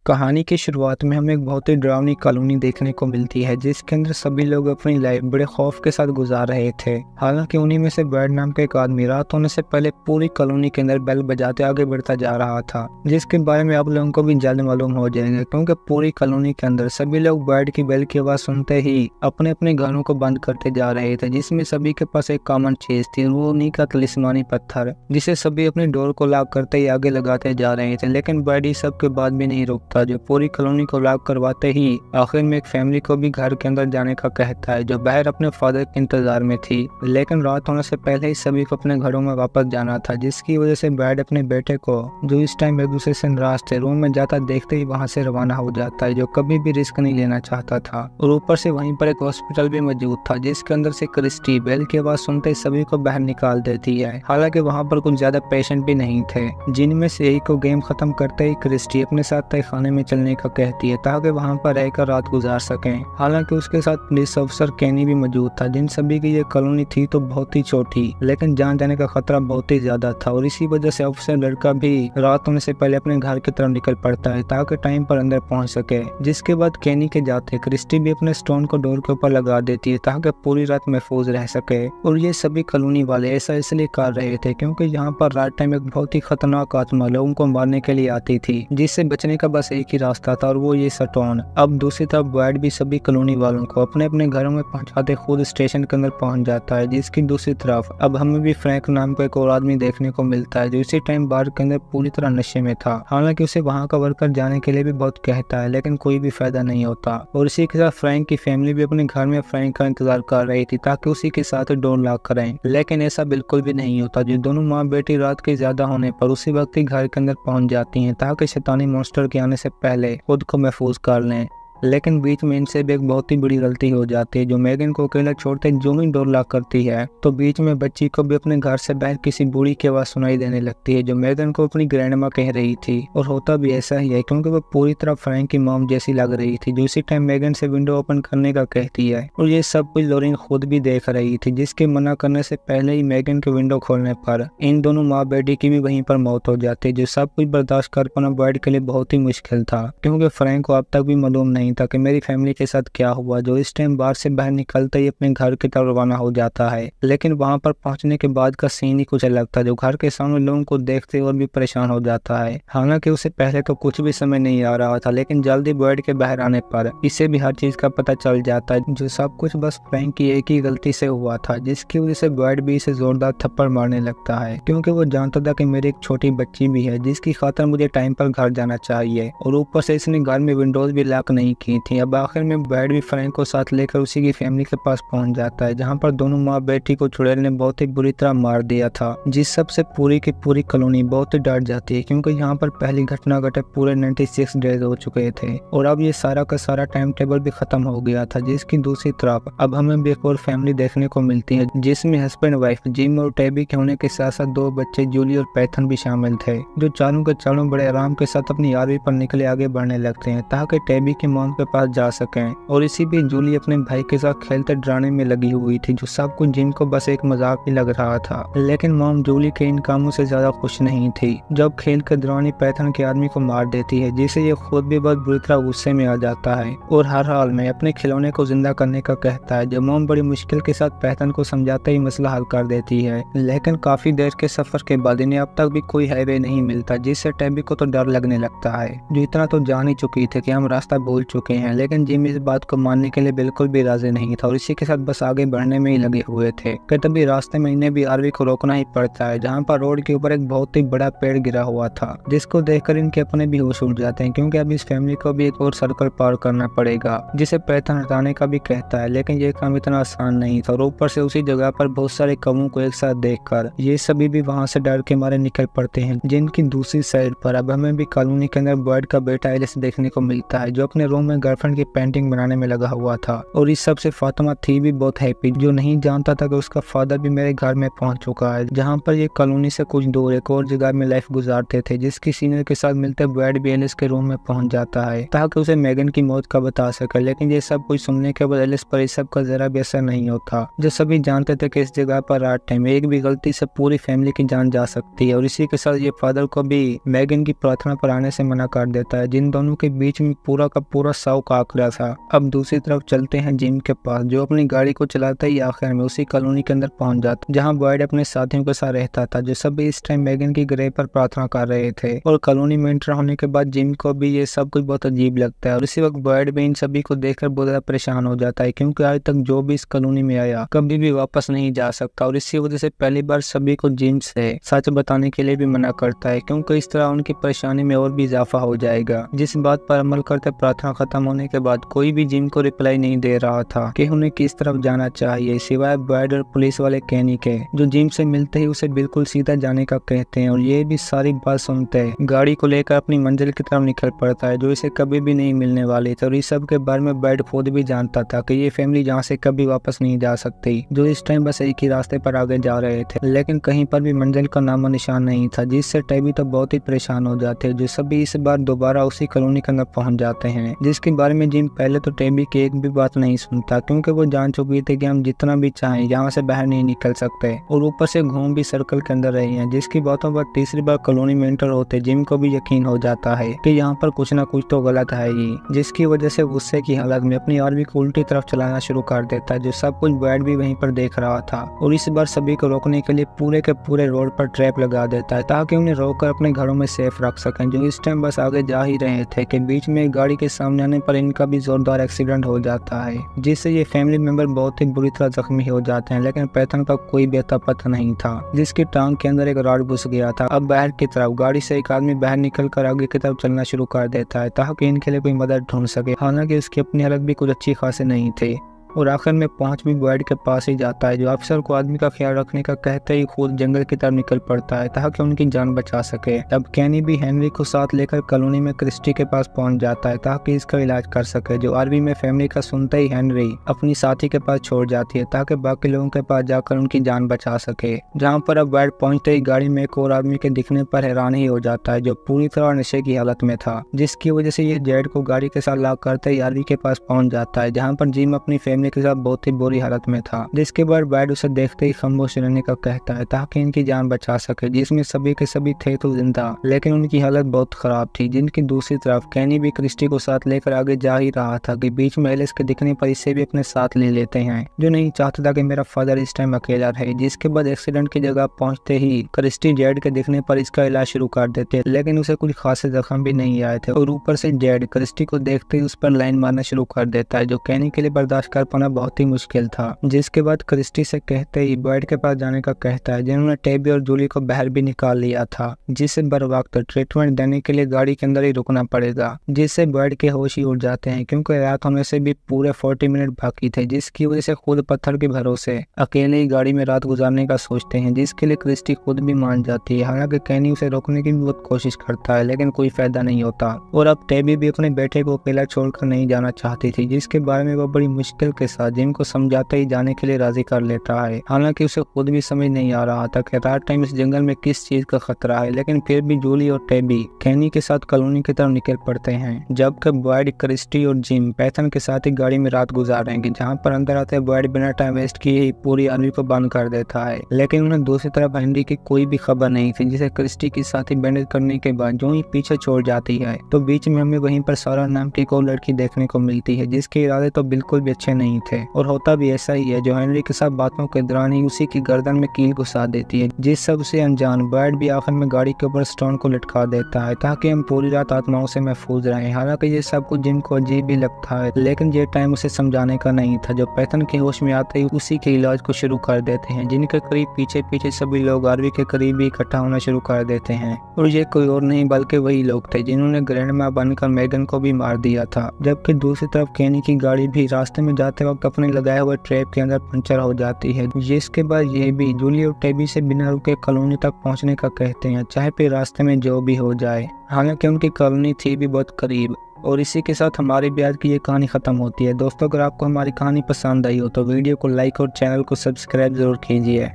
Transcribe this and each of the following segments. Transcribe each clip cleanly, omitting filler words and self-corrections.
कहानी की शुरुआत में हमें एक बहुत ही डरावनी कॉलोनी देखने को मिलती है जिसके अंदर सभी लोग अपनी लाइफ बड़े खौफ के साथ गुजार रहे थे। हालांकि उन्हीं में से ब्रैड नाम का एक आदमी रात होने से पहले पूरी कॉलोनी के अंदर बेल बजाते आगे बढ़ता जा रहा था, जिसके बारे में आप लोगों को भी जल्द मालूम हो जाएगा क्योंकि पूरी कॉलोनी के अंदर सभी लोग ब्रैड की बेल की आवाज सुनते ही अपने अपने घरों को बंद करते जा रहे थे, जिसमें सभी के पास एक कॉमन चीज थी, वो उन्हीं का तिलिस्मानी पत्थर, जिसे सभी अपनी डोर को लॉक करते ही आगे लगाते जा रहे थे। लेकिन ब्रैड इस सब के बाद भी नहीं रुकता, जो पूरी कॉलोनी को लॉक करवाते ही आखिर में एक फैमिली को भी घर के अंदर जाने का कहता है जो बाहर अपने फादर के इंतजार में थी। लेकिन रात होने से पहले ही सभी को अपने घरों में वापस जाना था, जिसकी वजह से ब्रैड अपने बेटे को, जो इस टाइम एक दूसरे से नाराज थे, रूम में जाता देखते ही वहां से रवाना हो जाता है, जो कभी भी रिस्क नहीं लेना चाहता था। और ऊपर से वहीं पर एक हॉस्पिटल भी मौजूद था जिसके अंदर से क्रिस्टी बेल की आवाज सुनते ही सभी को बाहर निकाल देती है। हालांकि वहां पर कुछ ज्यादा पेशेंट भी नहीं थे, जिनमें से एक को गेम खत्म करते ही क्रिस्टी अपने साथ तय खाने में चलने का कहती है ताकि वहां पर रहकर रात गुजार सकें। हालांकि उसके साथ पुलिस ऑफिसर केनी भी मौजूद था। जिन सभी की ये कॉलोनी थी तो बहुत ही छोटी, लेकिन जान जाने का खतरा बहुत ही ज्यादा था और इसी वजह से ऑफिसर लड़का भी रात होने से पहले अपने घर की तरफ निकल पड़ता है ताकि टाइम पर अंदर पहुंच सके। जिसके बाद केनी के जाते क्रिस्टी भी अपने स्टोन को डोर के ऊपर लगा देती है ताकि पूरी रात महफूज रह सके। और ये सभी कॉलोनी वाले ऐसा इसलिए कर रहे थे क्योंकि यहाँ पर रात टाइम एक बहुत ही खतरनाक आत्मा लोगों को मारने के लिए आती थी, जिससे बचने का बस एक ही रास्ता था और वो ये स्टोन। अब दूसरी तरफ ब्रैड भी सभी कॉलोनी वालों को अपने अपने घरों में पहुंचाते खुद स्टेशन के अंदर पहुंच जाता है, जिसकी दूसरी तरफ अब हमें भी फ्रैंक नाम का एक और आदमी देखने को मिलता है जो इसी टाइम बार के अंदर पूरी तरह नशे में था। हालांकि उसे वहां का वर्कर जाने के लिए भी बहुत कहता है, लेकिन कोई भी फायदा नहीं होता। और इसी के साथ फ्रैंक की फैमिली भी अपने घर में फ्रैंक का इंतजार कर रही थी ताकि उसी के साथ डोर लॉक करें, लेकिन ऐसा बिल्कुल भी नहीं होता। जो दोनों माँ बेटी रात के ज्यादा होने पर उसी वक्त ही घर के अंदर पहुंच जाती हैं ताकि शैतानी मॉन्स्टर के आने से पहले खुद को महफूज कर लें। लेकिन बीच में इनसे भी एक बहुत ही बड़ी गलती हो जाती है। जो मैगन को अकेला छोड़ते जो ही डोर लॉक करती है तो बीच में बच्ची को भी अपने घर से बाहर किसी बूढ़ी की आवाज सुनाई देने लगती है जो मैगन को अपनी ग्रैंडमा कह रही थी। और होता भी ऐसा ही है क्योंकि वो पूरी तरह फ्रैंक की मॉम जैसी लग रही थी जो इसी टाइम मैगन से विंडो ओपन करने का कहती है। और ये सब कुछ लॉरेन खुद भी देख रही थी, जिसके मना करने से पहले ही मैगन के विंडो खोलने पर इन दोनों माँ बेटी की भी वहीं पर मौत हो जाती है। जो सब कुछ बर्दाश्त कर पाना ब्रैड के लिए बहुत ही मुश्किल था क्योंकि फ्रैंक को अब तक भी मालूम नहीं था कि मेरी फैमिली के साथ क्या हुआ, जो इस टाइम बार से बाहर निकलते ही अपने घर की तरफ रवाना हो जाता है। लेकिन वहां पर पहुंचने के बाद का सीन ही कुछ अलग था, जो घर के सामने लोगों को देखते और भी परेशान हो जाता है। हालांकि उसे पहले तो कुछ भी समझ नहीं आ रहा था, लेकिन जल्दी ब्रैड के बाहर आने पर इसे भी हर चीज का पता चल जाता है, जो सब कुछ बस फ्रैंक की एक ही गलती से हुआ था, जिसकी वजह से ब्रैड भी इसे जोरदार थप्पड़ मारने लगता है क्योंकि वो जानता था कि मेरी एक छोटी बच्ची भी है जिसकी खातिर मुझे टाइम पर घर जाना चाहिए। और ऊपर से इसने घर में विंडोज भी लॉक नहीं की थी। अब आखिर में ब्रैड भी फ्रैंक को साथ लेकर उसी की फैमिली के पास पहुंच जाता है, जहां पर दोनों माँ बेटी को चुड़ैल ने बहुत ही बुरी तरह मार दिया था, जिस सब से पूरी की पूरी कॉलोनी बहुत ही डर जाती है क्योंकि यहाँ पर पहली घटना घटे पूरे 96 डेज हो चुके थे और अब ये सारा का सारा टाइम टेबल भी खत्म हो गया था। जिसकी दूसरी तरफ अब हमें भी एक और फैमिली देखने को मिलती है जिसमें हस्बैंड वाइफ जिम और टैबी के होने के साथ साथ दो बच्चे जूली और पैथन भी शामिल थे, जो चारों के चारों बड़े आराम के साथ अपनी आरवी पर निकले आगे बढ़ने लगते हैं ताकि टैबी की मॉम के पास जा सकें। और इसी बीच जूली अपने भाई के साथ खेलते डराने में लगी हुई थी, जो सब कुछ जिम को बस एक मजाक ही लग रहा था। लेकिन मॉम जूली के इन कामों से ज्यादा खुश नहीं थी। जब खेल के दौरान पैथन के आदमी को मार देती है, जिसे ये खुद भी बहुत बुरी तरह गुस्से में आ जाता है और हर हाल में अपने खिलौने को जिंदा करने का कहता है। जब मॉम बड़ी मुश्किल के साथ पैथन को समझाते ही मसला हल कर देती है, लेकिन काफी देर के सफर के बाद इन्हें अब तक भी कोई हाईवे नहीं मिलता, जिससे टैबी को तो डर लगने लगता है, जो इतना तो जान ही चुकी थी कि हम रास्ता भूल चुके हैं। लेकिन जिम इस बात को मानने के लिए बिल्कुल भी राजी नहीं था और इसी के साथ बस आगे बढ़ने में ही लगे हुए थे कि तभी रास्ते में इन्हें भी आरवी को रोकना ही पड़ता है, जहां पर रोड के ऊपर एक बहुत ही बड़ा पेड़ गिरा हुआ था, जिसको देखकर इनके अपने भी होश उड़ जाते हैं क्योंकि अब इस फैमिली को भी एक और सर्कल पार करना पड़ेगा, जिसे पैथन हटाने का भी कहता है। लेकिन ये काम इतना आसान नहीं था और ऊपर से उसी जगह पर बहुत सारे कौवों को एक साथ देखकर ये सभी भी वहां से डर के मारे निकल पड़ते हैं। जिनकी दूसरी साइड पर अब हमें भी कॉलोनी के अंदर ब्रैड का बेटा एलिस देखने को मिलता है, जो अपने रूम रूम में गर्लफ्रेंड की पेंटिंग बनाने में लगा हुआ था। और इस सब से फातिमा थी भी बहुत हैप्पी, जो नहीं जानता था कि उसका फादर भी मेरे घर में पहुंच चुका है, जहां पर ये कॉलोनी से कुछ दूर एक और जगह में लाइफ गुजारते थे, जिसकी सीनियर के साथ मिलते ब्रैड भी एलिस के रूम में पहुंच जाता है ताकि उसे मेगन की मौत का बता सके। लेकिन ये सब कुछ सुनने के बाद एलिस पर इस सब का जरा भी असर नहीं होता, जो सभी जानते थे कि इस जगह पर रात टाइम एक भी गलती से पूरी फैमिली की जान जा सकती है। और इसी के साथ ये फादर को भी मेगन की प्रार्थना पर आने से मना कर देता है, जिन दोनों के बीच में पूरा का पूरा शौक आंकड़ा था। अब दूसरी तरफ चलते हैं जिम के पास, जो अपनी गाड़ी को चलाता ही आखिर में उसी कॉलोनी के अंदर पहुंच जाता, जहां बॉयड अपने साथियों के साथ रहता था, जो सभी इस टाइम मेगन की ग्रेव पर प्रार्थना कर रहे थे। और कॉलोनी में एंटर होने के बाद जिम को भी ये सब कुछ बहुत अजीब लगता है। और इसी वक्त बॉयड भी इन सभी को देखकर बहुत ज्यादा परेशान हो जाता है, क्योंकि आज तक जो भी इस कॉलोनी में आया कभी भी वापस नहीं जा सकता। और इसी वजह से पहली बार सभी को जिम से सच बताने के लिए भी मना करता है, क्योंकि इस तरह उनकी परेशानी में और भी इजाफा हो जाएगा। जिस बात पर अमल करते प्रार्थना खत्म होने के बाद कोई भी जिम को रिप्लाई नहीं दे रहा था कि उन्हें किस तरफ जाना चाहिए, सिवाय बॉयड और पुलिस वाले कैनी के, जो जिम से मिलते ही उसे बिल्कुल सीधा जाने का कहते हैं। और ये भी सारी बात सुनते हैं गाड़ी को लेकर अपनी मंजिल की तरफ निकल पड़ता है, जो इसे कभी भी नहीं मिलने वाली थी। और इस सब के बारे में बॉयड खुद भी जानता था कि ये फैमिली जहाँ से कभी वापस नहीं जा सकती, जो इस टाइम बस एक ही रास्ते पर आगे जा रहे थे, लेकिन कहीं पर भी मंजिल का नामो निशान नहीं था, जिससे टैबी तो बहुत ही परेशान हो जाते हैं। जो सभी इस बार दोबारा उसी कॉलोनी के अंदर पहुंच जाते हैं, जिसके बारे में जिम पहले तो टैबी की एक भी बात नहीं सुनता, क्योंकि वो जान चुकी थी कि हम जितना भी चाहें यहाँ से बाहर नहीं निकल सकते, और ऊपर से घूम भी सर्कल के अंदर रही हैं। जिसकी बातों पर तीसरी बार कॉलोनी में एंटर होते जिम को भी यकीन हो जाता है कि यहाँ पर कुछ ना कुछ तो गलत है ही, जिसकी वजह से गुस्से की हालत में अपनी आरवी को उल्टी तरफ चलाना शुरू कर देता है, जो सब कुछ बॉयड भी वहीं पर देख रहा था। और इस बार सभी को रोकने के लिए पूरे के पूरे रोड पर ट्रैप लगा देता है, ताकि उन्हें रोककर अपने घरों में सेफ रख सकें। जो इस टाइम बस आगे जा ही रहे थे कि बीच में गाड़ी के सामने आने पर इनका भी जोरदार एक्सीडेंट हो जाता है, जिससे ये फैमिली मेंबर बहुत ही बुरी तरह जख्मी हो जाते हैं। लेकिन पैथन का कोई भी अता पता नहीं था, जिसकी टांग के अंदर एक रॉड घुस गया था। अब बाहर की तरफ गाड़ी से एक आदमी बाहर निकल कर आगे की तरफ चलना शुरू कर देता है, ताकि इनके लिए कोई मदद ढूंढ सके। हालांकि उसकी अपनी हालत भी कुछ अच्छी खासी नहीं थी, और आखिर में पहुंच भी बॉयड के पास ही जाता है, जो अफसर को आदमी का ख्याल रखने का कहते ही खुद जंगल की तरफ निकल पड़ता है ताकि उनकी जान बचा सके। अब कैनी भी हेनरी को साथ लेकर कॉलोनी में क्रिस्टी के पास पहुंच जाता है ताकि इसका इलाज कर सके। जो आर्मी में फैमिली का सुनते ही हेनरी अपनी साथी के पास छोड़ जाती है ताकि बाकी लोगों के पास जाकर उनकी जान बचा सके। जहाँ पर अब बॉयड पहुंचते ही गाड़ी में एक और आदमी के दिखने पर हैरान ही हो जाता है, जो पूरी तरह नशे की हालत में था, जिसकी वजह से ये जेड को गाड़ी के साथ लॉक करते ही आर्मी के पास पहुंच जाता है, जहाँ पर जिम अपनी फैमिली के साथ बहुत ही बुरी हालत में था। जिसके बाद बॉयड उसे देखते ही खामोश रहने का कहता है ताकि इनकी जान बचा सके, जिसमें सभी के सभी थे तो जिंदा, लेकिन उनकी हालत बहुत खराब थी। जिनकी दूसरी तरफ कैनी भी क्रिस्टी को साथ लेकर आगे जा ही रहा था कि बीच में एलिस के दिखने पर इसे भी अपने साथ ले लेते हैं, जो नहीं चाहता था कि मेरा फादर इस टाइम अकेला रहे। जिसके बाद एक्सीडेंट की जगह पहुंचते ही क्रिस्टी जेड के दिखने पर इसका इलाज शुरू कर देते, लेकिन उसे कुछ खासे जख्म भी नहीं आए थे। और ऊपर से जेड क्रिस्टी को देखते ही उस पर लाइन मारना शुरू कर देता है, जो कैनी के लिए बर्दाश्त कर पाना बहुत ही मुश्किल था। जिसके बाद क्रिस्टी से कहते ही बॉयड के पास जाने का कहता है, जिन्होंने टैबी और जूली को बाहर भी निकाल लिया था, जिसे बर वक्त ट्रीटमेंट देने के लिए गाड़ी के अंदर ही रुकना पड़ेगा। जिससे बॉयड के होश ही उड़ जाते हैं, क्योंकि रात होने से भी पूरे 40 मिनट बाकी थे, जिसकी वजह से खुद पत्थर के भरोसे अकेले ही गाड़ी में रात गुजारने का सोचते हैं, जिसके लिए क्रिस्टी खुद भी मान जाती है। हालांकि कैनी उसे रोकने की बहुत कोशिश करता है, लेकिन कोई फायदा नहीं होता। और अब टैबी भी अपने बेटे को अकेला छोड़कर नहीं जाना चाहती थी, जिसके बारे में वो बड़ी मुश्किल के साथ जिम को समझाते ही जाने के लिए राजी कर लेता है। हालांकि उसे खुद भी समझ नहीं आ रहा था कि रात टाइम इस जंगल में किस चीज का खतरा है, लेकिन फिर भी जूली और टैबी कैनी के साथ कॉलोनी की तरफ निकल पड़ते हैं, जबकि बॉयड क्रिस्टी और जिम पैथन के साथ ही गाड़ी में रात गुजारेंगे। जहां पर अंदर आते बॉयड बिना टाइम वेस्ट किए ही पूरी आर्मी को बंद कर देता है, लेकिन उन्हें दूसरी तरफ हेनरी की कोई भी खबर नहीं थी, जिसे क्रिस्टी के साथ ही बैंडेज करने के बाद जो ही पीछे छोड़ जाती है, तो बीच में हमें वहीं पर सारा नाम की एक और लड़की देखने को मिलती है, जिसके इरादे तो बिल्कुल भी अच्छे नहीं थे। और होता भी ऐसा ही है, जो हेनरी के साथ बातों के दौरान ही उसी की गर्दन में कील घुसा देती है, जिस सबसे अनजान बॉयड भी आखिर में गाड़ी के ऊपर स्टोन को लटका देता है ताकि हम पूरी रात आत्माओं से महफूज रहें। हालांकि ये सब कुछ जिम को अजीब भी लगता है, लेकिन ये टाइम उसे समझाने का नहीं था। जो पैथन के होश में आते ही उसी के इलाज को शुरू कर देते हैं, जिनके करीब पीछे पीछे सभी लोग आरवी के करीब ही इकट्ठा होना शुरू कर देते हैं। और ये कोई और नहीं बल्कि वही लोग थे जिन्होंने ग्रैंडमा बनकर मेगन को भी मार दिया था। जबकि दूसरी तरफ कैनी की गाड़ी भी रास्ते में जाते वक्त अपने लगाए हुए ट्रैप के अंदर पंचर हो जाती है, जिसके बाद ये भी जूली और टैबी से बिना रुके कॉलोनी तक पहुंचने का कहते हैं, चाहे फिर रास्ते में जो भी हो जाए। हालांकि उनकी कॉलोनी थी भी बहुत करीब, और इसी के साथ हमारी भी आज की ये कहानी खत्म होती है। दोस्तों, अगर आपको हमारी कहानी पसंद आई हो तो वीडियो को लाइक और चैनल को सब्सक्राइब जरूर कीजिए।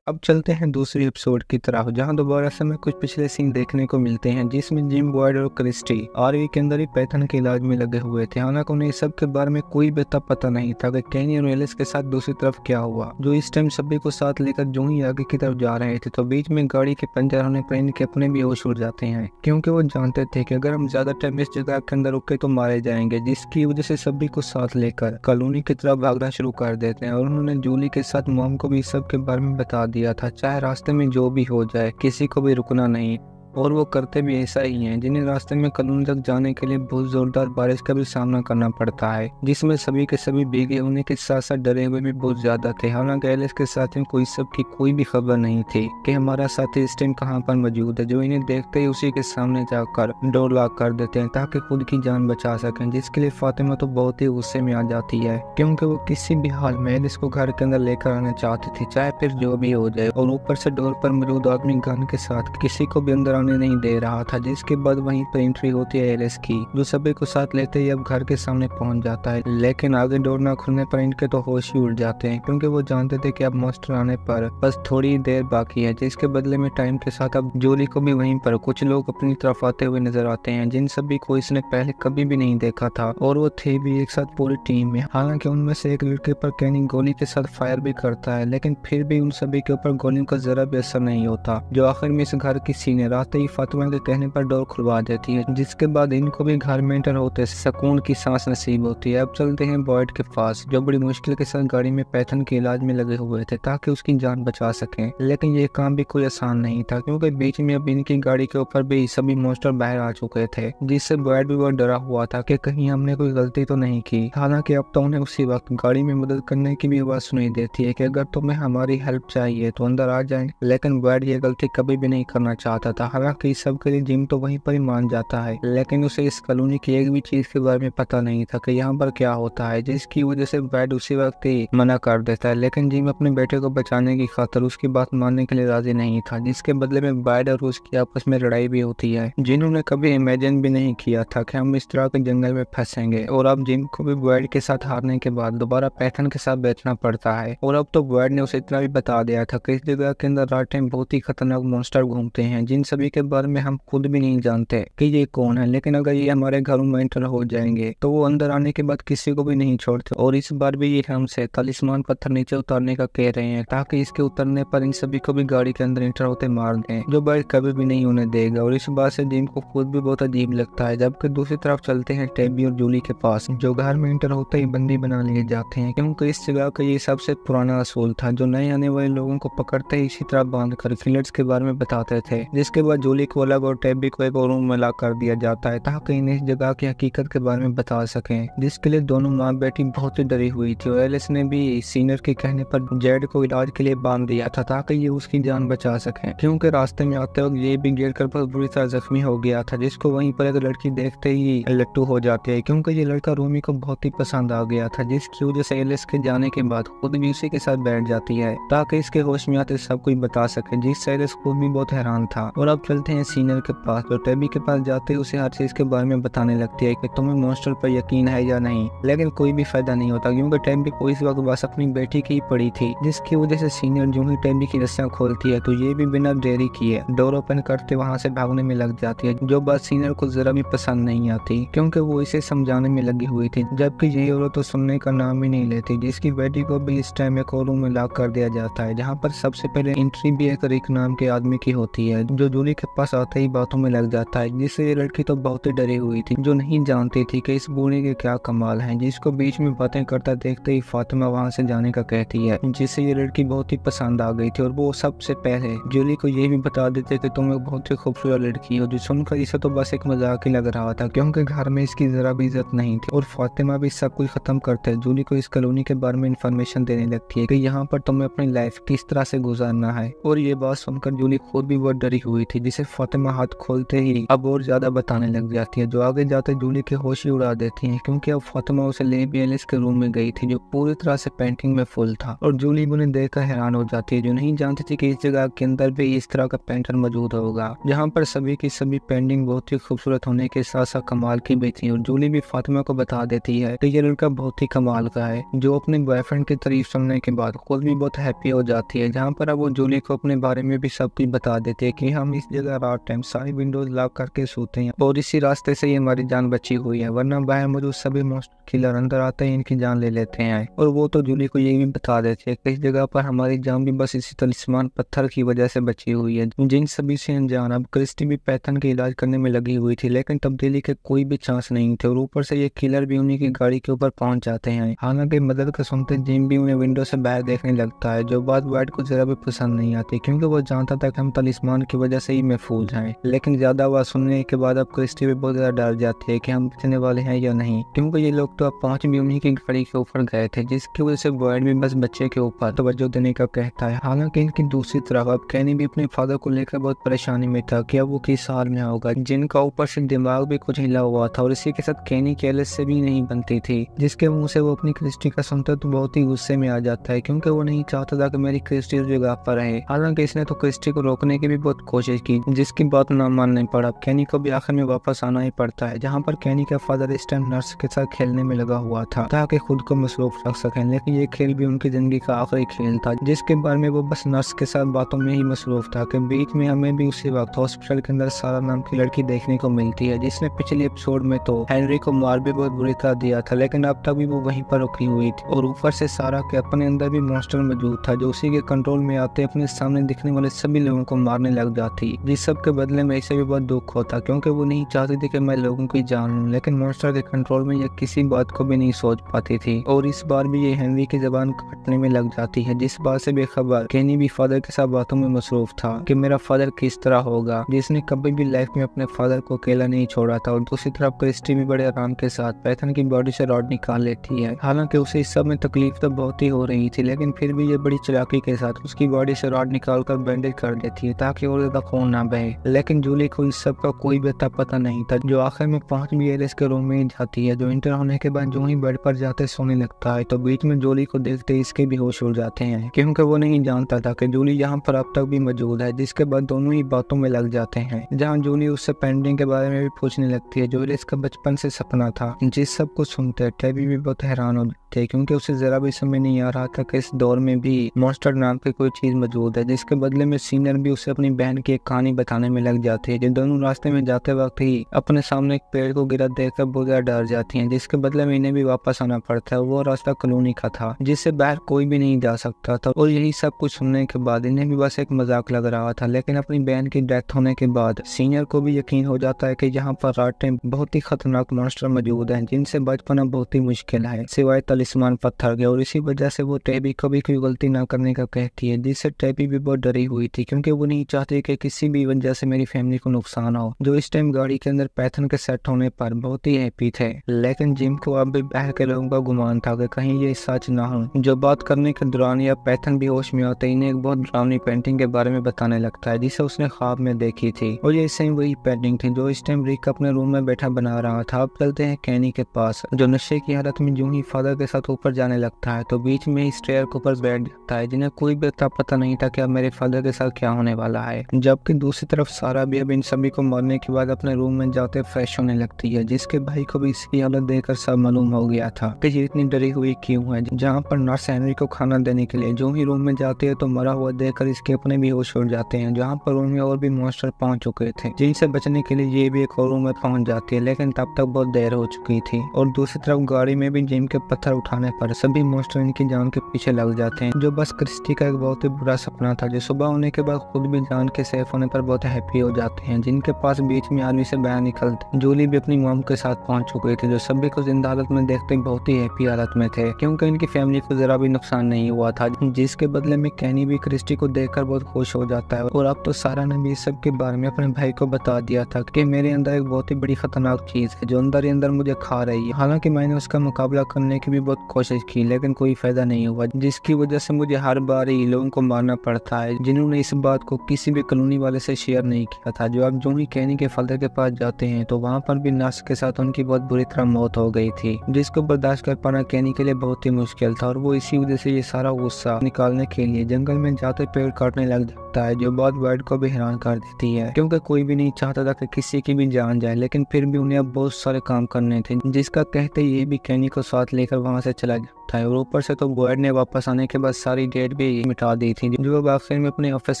अब चलते हैं दूसरी एपिसोड की तरफ, जहां दोबारा से हमें कुछ पिछले सीन देखने को मिलते हैं, जिसमें जिम, बॉयड और क्रिस्टी आरवी के अंदर ही पैथन के इलाज में लगे हुए थे। हालांकि उन्हें इस सब के बारे में कोई भी पता नहीं था कि केनी और एलिस के साथ दूसरी तरफ क्या हुआ, जो इस टाइम सभी को साथ लेकर जो ही आगे की तरफ जा रहे थे तो बीच में गाड़ी के पंचर होने पर इनके अपने भी होश उड़ जाते हैं, क्योंकि वो जानते थे कि अगर हम ज्यादा टाइम इस जगह के अंदर रुके तो मारे जाएंगे, जिसकी वजह से सभी को साथ लेकर कॉलोनी की तरफ भागना शुरू कर देते हैं। और उन्होंने जूली के साथ मॉम को भी इस सब के बारे में बता दिया था, चाहे रास्ते में जो भी हो जाए किसी को भी रुकना नहीं। और वो करते भी ऐसा ही हैं, जिन्हें रास्ते में कॉलोनी तक जाने के लिए बहुत जोरदार बारिश का भी सामना करना पड़ता है, जिसमें सभी के सभी भीगे होने के साथ साथ डरे हुए भी बहुत ज्यादा थे। हालांकि एलिस के साथ में कोई सब की कोई भी खबर नहीं थी कि हमारा साथी इस टाइम कहाँ पर मौजूद है, जो इन्हें देखते ही उसी के सामने जाकर डोर लॉक कर देते हैं ताकि खुद की जान बचा सकें, जिसके लिए फातिमा तो बहुत ही गुस्से में आ जाती है, क्योंकि वो किसी भी हाल में एलिस को घर के अंदर लेकर आना चाहती थी, चाहे फिर जो भी हो जाए। और ऊपर से डोर पर मौजूद आदमी गन के साथ किसी को भी अंदर नहीं दे रहा था, जिसके बाद वहीं पर एंट्री होती है एलिस की, जो सभी को साथ लेते ही अब घर के सामने पहुंच जाता है। लेकिन आगे डोर ना खुलने पर इनके तो होश ही उड़ जाते हैं, क्योंकि वो जानते थे कि अब मॉन्स्टर आने पर बस थोड़ी देर बाकी है, जिसके बदले में टाइम के साथ अब जूली को भी वहीं पर कुछ लोग अपनी तरफ आते हुए नजर आते हैं, जिन सभी को इसने पहले कभी भी नहीं देखा था, और वो थे भी एक साथ पूरी टीम में। हालांकि उनमें से एक लड़के पर कैनी गोली के साथ फायर भी करता है, लेकिन फिर भी उन सभी के ऊपर गोलियों का जरा भी असर नहीं होता, जो आखिर में इस घर की सीनियर आते ही फातिमा के कहने पर डोर खुलवा देती है, जिसके बाद इनको भी घर में एंटर होते सुकून की सांस नसीब होती है। अब चलते हैं बॉयड के पास, जो बड़ी मुश्किल के साथ गाड़ी में पैथन के इलाज में लगे हुए थे ताकि उसकी जान बचा सकें। लेकिन ये काम भी कोई आसान नहीं था, क्योंकि बीच में अब इनकी गाड़ी के ऊपर भी सभी मॉन्स्टर बाहर आ चुके थे, जिससे बॉयड भी बहुत डरा हुआ था कि कहीं हमने कोई गलती तो नहीं की। हालांकि अब तो उन्हें उसी वक्त गाड़ी में मदद करने की भी आवाज सुनाई देती है कि अगर तुम्हें हमारी हेल्प चाहिए तो अंदर आ जाएं। लेकिन बॉयड ये गलती कभी भी नहीं करना चाहता था। हालांकि इस सब के लिए जिम तो वहीं पर ही मान जाता है, लेकिन उसे इस कॉलोनी की एक भी चीज के बारे में पता नहीं था कि यहाँ पर क्या होता है, जिसकी वजह से बॉयड उसी वक्त ही मना कर देता है। लेकिन जिम अपने बेटे को बचाने की खातिर उसकी बात मानने के लिए राजी नहीं था, जिसके बदले में बॉयड और उसकी आपस में लड़ाई भी होती है, जिन्होंने कभी इमेजिन भी नहीं किया था कि हम इस तरह के जंगल में फंसेंगे। और अब जिम को भी बॉयड के साथ हारने के बाद दोबारा पैथन के साथ बैठना पड़ता है। और अब तो बॉयड ने उसे इतना भी बता दिया था कि इस जगह के अंदर रात टाइम बहुत ही खतरनाक मॉन्स्टर घूमते हैं, जिन सभी के बारे में हम खुद भी नहीं जानते कि ये कौन है। लेकिन अगर ये हमारे घरों में एंटर हो जाएंगे तो वो अंदर आने के बाद किसी को भी नहीं छोड़ते। और इस बार भी ये हमसे तलिस्मान पत्थर नीचे उतारने का कह रहे हैं, ताकि इसके उतरने पर इन सभी को भी गाड़ी के अंदर एंटर होते मार दें, जो बॉयड कभी भी नहीं उन्हें देगा। और इस बात से जिम को खुद भी बहुत अजीब लगता है। जबकि दूसरी तरफ चलते हैं टैबी और जूली के पास, जो घर में एंटर होते ही बंदी बना लिए जाते हैं, क्योंकि इस जगह का ये सबसे पुराना असूल था, जो नए आने वाले लोगों को पकड़ते ही इसी तरह बांध कर किलर्स के बारे में बताते थे। जिसके बाद जूली को अलग और टैबी को एक और रूम में लॉक कर दिया जाता है, ताकि इन्हें इस जगह की हकीकत के बारे में बता सकें, जिसके लिए दोनों माँ बेटी बहुत ही डरी हुई थी। और एलिस ने भी सीनियर के कहने पर जेड को इलाज के लिए बांध दिया था, ताकि ये उसकी जान बचा सकें, क्योंकि रास्ते में आते वक्त ये भी गिर कर बहुत बुरी तरह जख्मी हो गया था, जिसको वहीं पर एक लड़की देखते ही लट्टू हो जाती है, क्योंकि ये लड़का रूमी को बहुत ही पसंद आ गया था, जिसकी वजह से एलिस के जाने के बाद खुद भी उसी के साथ बैठ जाती है, ताकि इसके होश में आते सब कुछ बता सके, जिससे एलिस खुद भी बहुत हैरान था। और अब चलते हैं सीनियर के पास, जो टैबी के पास जाते उसे हर चीज के बारे में बताने लगती है कि तुम्हें मॉन्स्टर पर यकीन है या नहीं। लेकिन कोई भी फायदा नहीं होता, क्योंकि टैबी को इस वक्त बस अपनी बेटी की ही पड़ी थी, जिसकी वजह से सीनियर जो ही टैबी की रस्सियां खोलती है तो ये भी बिना देरी किए डोर ओपन करते वहां से भागने में लग जाती है, जो बात सीनियर को जरा भी पसंद नहीं आती, क्योंकि वो इसे समझाने में लगी हुई थी, जबकि ये औरत तो सुनने का नाम ही नहीं लेती। जिसकी बेटी को भी इस टाइम एक और रूम में लॉक कर दिया जाता है, जहाँ पर सबसे पहले एंट्री भी एक रिक नाम के आदमी की होती है, जो जूली के पास आते ही बातों में लग जाता है, जिससे ये लड़की तो बहुत ही डरी हुई थी, जो नहीं जानती थी कि इस बूढ़े के क्या कमाल हैं, जिसको बीच में बातें करता देखते ही फातिमा वहां से जाने का कहती है, जिससे ये लड़की बहुत ही पसंद आ गई थी। और वो सबसे पहले जूली को ये भी बता देते कि तुम एक बहुत ही खूबसूरत लड़की हो, जो सुनकर इसे तो बस एक मजाक ही लग रहा था, क्योंकि घर में इसकी जरा भी इज्जत नहीं थी। और फातिमा भी सब कुछ खत्म करते जूली को इस कॉलोनी के बारे में इंफॉर्मेशन देने लगती है कि यहाँ पर तुम्हें अपनी लाइफ किस तरह से गुजारना है। और ये बात सुनकर जूली खुद भी बहुत डरी हुई थी, जिसे फातिमा हाथ खोलते ही अब और ज्यादा बताने लग जाती है, जो आगे जाते जूली के होश ही उड़ा देती है, क्योंकि अब फातिमा उसे ले भी एलिस के रूम में गई थी जो पूरी तरह से पेंटिंग में फुल था। और जूली उन्हें देखकर हैरान हो जाती है, जो नहीं जानती थी कि इस जगह के अंदर भी इस तरह का पेंटर मौजूद होगा, जहाँ पर सभी की सभी पेंटिंग बहुत ही खूबसूरत होने के साथ साथ कमाल की भी थी। और जूली भी फातिमा को बता देती है कि ये लड़का बहुत ही कमाल का है, जो अपने बॉयफ्रेंड की तारीफ सुनने के बाद खुद भी बहुत हैप्पी हो जाती है। जहाँ पर अब वो जूली को अपने बारे में भी सब कुछ बता देती है कि हम इस जगह रात टाइम सारी विंडोज लॉक करके सोते हैं और इसी रास्ते से ही हमारी जान बची हुई है, वरना बाहर मौजूद सभी मॉन्स्टर किलर अंदर आते ही इनकी जान ले लेते हैं। और वो तो जूली को ये भी बता देती है कि इस जगह पर हमारी जान भी बस इसी तलिस्मान पत्थर की वजह से बची हुई है, जिन सभी से अनजान। अब क्रिस्टी भी पैथन के इलाज करने में लगी हुई थी, लेकिन तब्दीली के कोई भी चांस नहीं थे, और ऊपर से ये किलर भी उन्हीं की गाड़ी के ऊपर पहुंच जाते हैं। हालांकि मदद का सुनते जिम भी उन्हें विंडो से बाहर देखने लगता है, जो बात वाइट को जरा भी पसंद नहीं आती, क्योंकि वो जानता था कि हम तलिस्मान की वजह से ही महफूज हैं। लेकिन ज्यादा आवाज सुनने के बाद अब क्रिस्टी भी बहुत ज्यादा डर जाती है कि हम बचने वाले हैं या नहीं, क्योंकि ये लोग तो अब पहुंच भी उन्हीं की गाड़ी के ऊपर गए थे, जिसकी वजह से वाइट भी बस बच्चे के ऊपर तवज्जो देने का कहता है। हालांकि इनकी दूसरी तरफ अब कैनी भी अपने फादर को लेकर बहुत परेशानी में था कि अब वो किस हाल में होगा, जिनका ऊपर से दिमाग भी कुछ हिला हुआ था, और इसी के साथ कैनी की एलिस से भी नहीं बनती थी, जिसके मुंह से वो अपनी क्रिस्टी का सुनता तो बहुत ही गुस्से में आ जाता है, क्योंकि वो नहीं चाहता था कि मेरी क्रिस्टी उस जगह पर रहे। हालांकि इसने तो क्रिस्टी को रोकने की भी बहुत कोशिश की, जिसकी बात ना मानने पड़ा। कैनी को भी आखिर में वापस आना ही पड़ता है, जहाँ पर कैनी का फादर इस टाइम नर्स के साथ खेलने में लगा हुआ था ताकि खुद को मसरूफ रख सकें, लेकिन ये खेल भी उनकी जिंदगी का आखिरी खेल था, जिसके बारे में वो बस नर्स के साथ बातों में ही मसरूफ था। कि बीच में हमें भी उसी वक्त हॉस्पिटल के अंदर सारा नाम की लड़की देखने को मिलती है, जिसने पिछले एपिसोड में तो हेनरी को मार भी बहुत बुरी तरह दिया था, लेकिन अब तक भी वो वहीं पर रुकी हुई थी। और ऊपर से सारा के अपने अंदर भी मॉन्स्टर मौजूद था, जो उसी के कंट्रोल में आते अपने सामने दिखने वाले सभी लोगों को मारने लग जाती, जिस सब के बदले में इसे भी बहुत दुख होता, क्योंकि वो नहीं चाहती थी कि मैं लोगों की जान लूं, लेकिन मॉन्स्टर के कंट्रोल में ये किसी बात को भी नहीं सोच पाती थी। और इस बार भी ये हेनरी की जबान काटने में लग जाती है, जिस बात से बेखबर केनी भी फादर के साथ बातों में मसरूफ था कि मेरा फादर किस तरह होगा, जिसने कभी भी लाइफ में अपने फादर को अकेला नहीं छोड़ा था। और दूसरी तरफ क्रिस्टी भी बड़े आराम के साथ पैथन की बॉडी से रॉड निकाल लेती है। हालांकि उसे इस सब में तकलीफ तो बहुत ही हो रही थी, लेकिन फिर भी ये बड़ी चालाकी के साथ उसकी बॉडी से रॉड निकाल कर बैंडेज कर देती है ताकि और ज्यादा खून ना बहे। लेकिन जूली को इस सब का कोई भी पता नहीं था, जो आखिर में पहुंच भी एलिस के रूम में ही जाती है, जो इंटर होने के बाद जो ही बेड पर जाते सोने लगता है, तो बीच में जूली को देखते इसके भी होश उड़ जाते हैं, क्योंकि वो नहीं जानता था कि जूली यहाँ पर अब तक भी मौजूद है। जिसके बाद दोनों ही बातों में लग जाते हैं, जहाँ जूली उससे पेंटिंग के बारे में भी पूछने लगती है, जो एलिस का बचपन से सपना था। जिस सब को सुनते टेबी भी बहुत हैरान हो थे, क्योंकि उसे जरा भी समझ नहीं आ रहा था कि इस दौर में भी मॉन्स्टर नाम की कोई चीज मौजूद है। जिसके बदले में सीनियर भी उसे अपनी बहन की एक कहानी बताने में लग जाती है, जो दोनों रास्ते में जाते वक्त ही अपने सामने एक पेड़ को गिरा देखकर बहुत ज्यादा डर जाती हैं, जिसके बदले में इन्हें भी वापस आना पड़ता है। वो रास्ता कॉलोनी का था, जिससे बाहर कोई भी नहीं जा सकता था। और यही सब कुछ सुनने के बाद इन्हें भी बस एक मजाक लग रहा था, लेकिन अपनी बहन की डेथ होने के बाद सीनियर को भी यकीन हो जाता है कि यहाँ पर रात टाइम बहुत ही खतरनाक मॉन्स्टर मौजूद हैं, जिनसे बच पाना बहुत ही मुश्किल है सिवाय तलिस्मान पत्थर के। और इसी वजह से वो टेबी को भी कोई गलती ना करने का कहती है, जिससे टेबी भी बहुत डरी हुई थी, क्योंकि वो नहीं चाहती कि किसी भी वजह से मेरी फैमिली को नुकसान हो, जो इस टाइम गाड़ी के अंदर पैथन के सेट होने पर बहुत ही हैप्पी थे। लेकिन जिम को अब भी बाहर के लोगों का गुमान था कि कहीं ये सच ना हो। जो बात करने के दौरान या पैथन भी होश में आते इन्हें एक बहुत डरावनी पेंटिंग के बारे में बताने लगता है, जिसे उसने ख्वाब में देखी थी। और ये सेम वही पेंटिंग थी जो इस टाइम रिक अपने रूम में बैठा बना रहा था। अब चलते हैं कैनी के पास, जो नशे की हालत में यूं ही फादर के साथ ऊपर जाने लगता है, तो बीच में ही स्टेयर के ऊपर बैठ जाता है, जिन्हें कोई भी पता नहीं था कि अब मेरे फादर के साथ क्या होने वाला है। जबकि दूसरी तरफ सारा भी अब इन सभी को मारने के बाद अपने रूम में जाते फ्रेश होने लगती है, जिसके भाई को भी इसकी हालत देखकर सब मालूम हो गया था कि ये इतनी डरी हुई क्यों है। जहाँ पर नर्स हेनरी को खाना देने के लिए जो ही रूम में जाती है, तो मरा हुआ देखकर इसके अपने भी होश उड़ जाते हैं, जहाँ पर रूम में और भी मॉन्स्टर पहुंच चुके थे, जिनसे बचने के लिए ये भी एक और रूम में पहुंच जाती है, लेकिन तब तक बहुत देर हो चुकी थी। और दूसरी तरफ गाड़ी में भी जिम के पत्थर उठाने पर सभी मॉन्स्टर इनकी जान के पीछे लग जाते हैं, जो बस क्रिस्टी का एक बहुत ही बुरा सपना था, जो सुबह होने के बाद खुद भी जान के सेफ होने पर बहुत हैप्पी हो जाते हैं, जिनके पास बीच में आदमी से बाहर निकलते। जूली भी अपनी मॉम के साथ पहुंच चुके थे, जो सभी को जिंदा हालत में देखते बहुत ही हैप्पी हालत में थे, क्योंकि इनकी फैमिली को जरा भी नुकसान नहीं हुआ था। जिसके बदले में कैनी भी क्रिस्टी को देखकर बहुत खुश हो जाता है। और अब तो सारा ने भी सब के बारे में अपने भाई को बता दिया था कि मेरे अंदर एक बहुत ही बड़ी खतरनाक चीज है, जो अंदर ही अंदर मुझे खा रही है। हालांकि मैंने उसका मुकाबला करने की भी बहुत कोशिश की लेकिन कोई फायदा नहीं हुआ, जिसकी वजह से मुझे हर बार ही लोगों को मारना पड़ता है जिन्होंने इस बात को किसी भी कॉलोनी वाले से शेयर नहीं किया था। जो अब जो ही कहनी के फादर के पास जाते हैं तो वहाँ पर भी नर्स के साथ उनकी बहुत बुरी तरह मौत हो गई थी, जिसको बर्दाश्त कर पाना कहनी के लिए बहुत ही मुश्किल था। और वो इसी वजह से ये सारा गुस्सा निकालने के लिए जंगल में जाते पेड़ काटने लग जाता है, जो बहुत बर्ड को भी हैरान कर देती है क्योंकि कोई भी नहीं चाहता था कि किसी की भी जान जाए, लेकिन फिर भी उन्हें अब बहुत सारे काम करने थे, जिसका कहते ये भी कहनी को साथ लेकर वहाँ से चला जाता है। और ऊपर से तो बर्ड ने वापस आने के बाद सारी डेट भी मिटा दी थी, जो अब आखिर में अपने ऑफिस